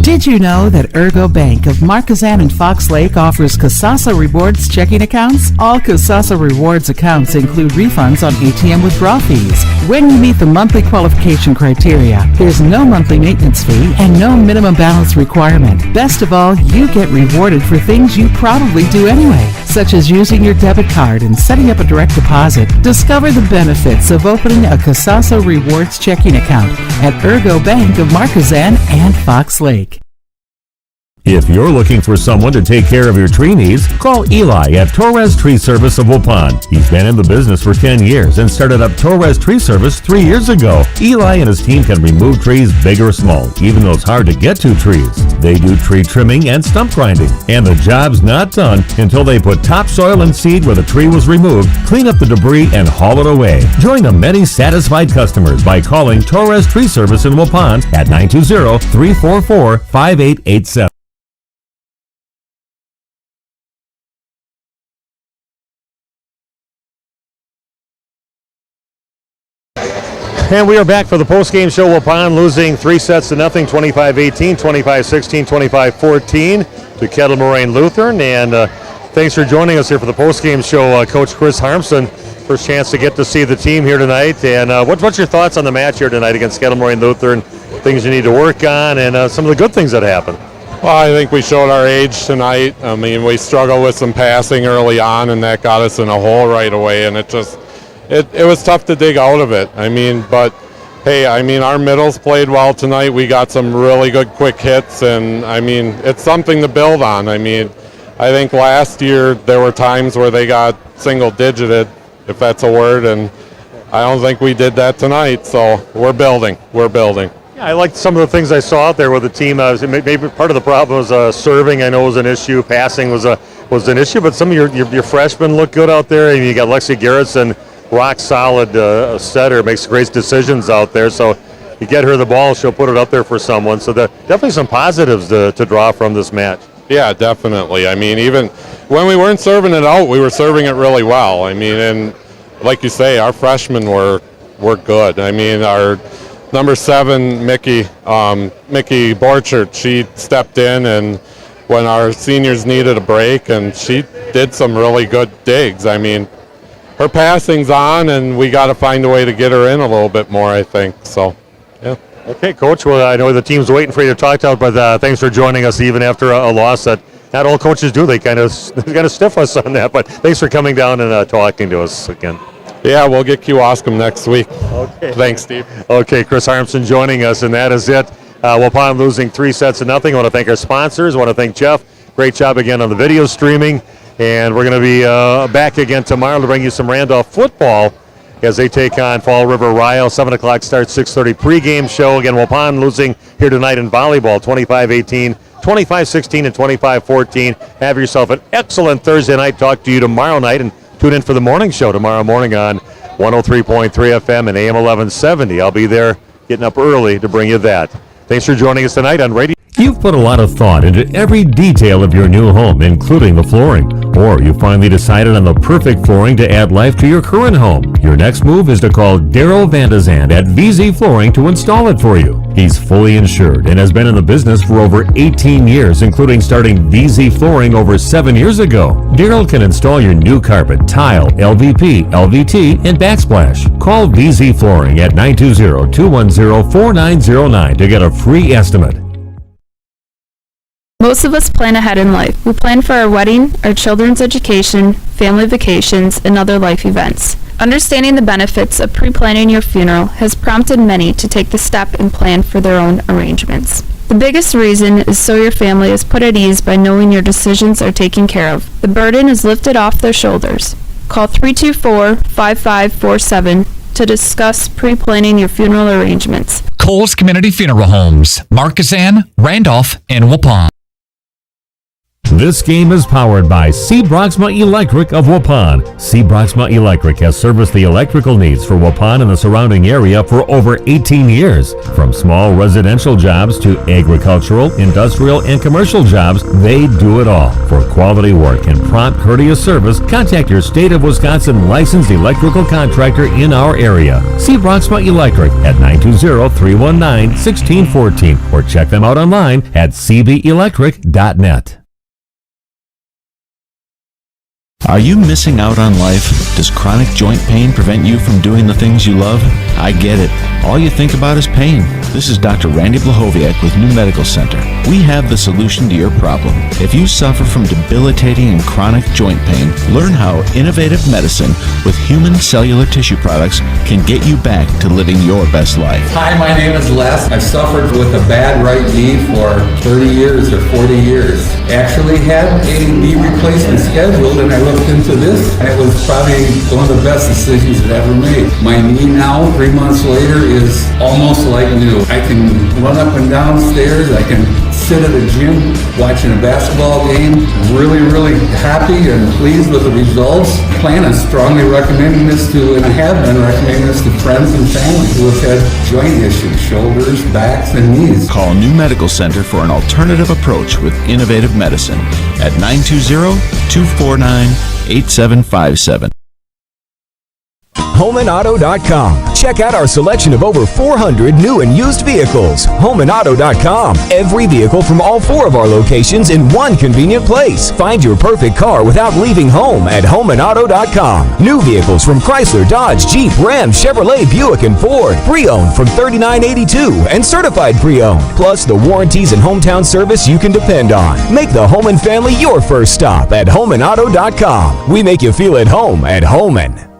Did you know that Ergo Bank of Marquezan and Fox Lake offers Casasa Rewards checking accounts? All Casasa Rewards accounts include refunds on ATM withdrawal fees. When you meet the monthly qualification criteria, there's no monthly maintenance fee and no minimum balance requirement. Best of all, you get rewarded for things you probably do anyway, such as using your debit card and setting up a direct deposit. Discover the benefits of opening a Casasa Rewards checking account at Ergo Bank of Marquezan and Fox Lake. If you're looking for someone to take care of your tree needs, call Eli at Torres Tree Service of Waupun. He's been in the business for 10 years and started up Torres Tree Service 3 years ago. Eli and his team can remove trees big or small, even those hard-to-get-to trees. They do tree trimming and stump grinding, and the job's not done until they put topsoil and seed where the tree was removed, clean up the debris, and haul it away. Join the many satisfied customers by calling Torres Tree Service in Waupun at 920-344-5887. And we are back for the post-game show. Waupun losing 3-0, 25-18, 25-16, 25-14. to Kettle, Moraine, Lutheran. And thanks for joining us here for the postgame show, Coach Chris Harpson. First chance to get to see the team here tonight. And what's your thoughts on the match here tonight against Kettle, Moraine, Lutheran? Things you need to work on and some of the good things that happened. Well, I think we showed our age tonight. I mean, we struggled with some passing early on, and that got us in a hole right away, and it was tough to dig out of it. I mean, but hey, I mean, our middles played well tonight. We got some really good quick hits, and I mean, it's something to build on. I mean, I think last year there were times where they got single-digited, if that's a word, and I don't think we did that tonight, so we're building. Yeah, I liked some of the things I saw out there with the team. Maybe part of the problem was serving, I know, was an issue. Passing was an issue, but some of your freshmen look good out there. And you got Lexi Garrettson, rock solid setter, makes great decisions out there. So you get her the ball, she'll put it up there for someone. So definitely some positives to draw from this match. Yeah, definitely. I mean, even when we weren't serving it out, we were serving it really well. I mean, and like you say, our freshmen were good. I mean, our number 7, Mickey Borchert, she stepped in and when our seniors needed a break, and she did some really good digs. I mean, her passing's on, and we got to find a way to get her in a little bit more, I think. So, yeah. Okay, Coach. Well, I know the team's waiting for you to talk to, but thanks for joining us even after a loss that not all coaches do. They kind of stiff us on that, but thanks for coming down and talking to us again. Yeah, we'll get Kewaskum next week. Okay. Thanks, Steve. Okay, Chris Harpson joining us, and that is it. Waupun losing 3-0. I want to thank our sponsors. I want to thank Jeff. Great job again on the video streaming. And we're going to be back again tomorrow to bring you some Randolph football as they take on Fall River Ryle. 7 o'clock start, 6:30 pregame show. Again, Waupun losing here tonight in volleyball, 25-18, 25-16, and 25-14. Have yourself an excellent Thursday night. Talk to you tomorrow night, and tune in for the morning show tomorrow morning on 103.3 FM and AM 1170. I'll be there getting up early to bring you that. Thanks for joining us tonight on Radio. You've put a lot of thought into every detail of your new home, including the flooring. Or you finally decided on the perfect flooring to add life to your current home. Your next move is to call Daryl Vandazand at VZ Flooring to install it for you. He's fully insured and has been in the business for over 18 years, including starting VZ Flooring over 7 years ago. Daryl can install your new carpet, tile, LVP, LVT, and backsplash. Call VZ Flooring at 920-210-4909 to get a free estimate. Most of us plan ahead in life. We plan for our wedding, our children's education, family vacations, and other life events. Understanding the benefits of pre-planning your funeral has prompted many to take the step and plan for their own arrangements. The biggest reason is so your family is put at ease by knowing your decisions are taken care of. The burden is lifted off their shoulders. Call 324-5547 to discuss pre-planning your funeral arrangements. Coles Community Funeral Homes, Markesan, Randolph, and Waupun. This game is powered by C. Broxma Electric of Waupun. C. Broxma Electric has serviced the electrical needs for Waupun and the surrounding area for over 18 years. From small residential jobs to agricultural, industrial, and commercial jobs, they do it all. For quality work and prompt, courteous service, contact your State of Wisconsin licensed electrical contractor in our area. C. Broxma Electric at 920-319-1614 or check them out online at cbelectric.net. Are you missing out on life? Does chronic joint pain prevent you from doing the things you love? I get it. All you think about is pain. This is Dr. Randy Blahoviak with New Medical Center. We have the solution to your problem. If you suffer from debilitating and chronic joint pain, learn how innovative medicine with human cellular tissue products can get you back to living your best life. Hi, my name is Les. I've suffered with a bad right knee for 30 years or 40 years. Actually had a knee replacement scheduled, and I looked into this, and it was probably one of the best decisions I've ever made. My knee now, 3 months later, is almost like new. I can run up and down stairs. I can sit at a gym watching a basketball game. Really, really happy and pleased with the results. Plan on strongly recommending this to, and I have been recommending this to friends and family who have had joint issues, shoulders, backs, and knees. Call New Medical Center for an alternative approach with innovative medicine at 920-249-8757. HomeandAuto.com. Check out our selection of over 400 new and used vehicles. HomeandAuto.com. Every vehicle from all 4 of our locations in one convenient place. Find your perfect car without leaving home at HomeandAuto.com. New vehicles from Chrysler, Dodge, Jeep, Ram, Chevrolet, Buick, and Ford. Pre-owned from $39.82 and certified pre-owned. Plus the warranties and hometown service you can depend on. Make the Homan family your first stop at HomeandAuto.com. We make you feel at home at Homan.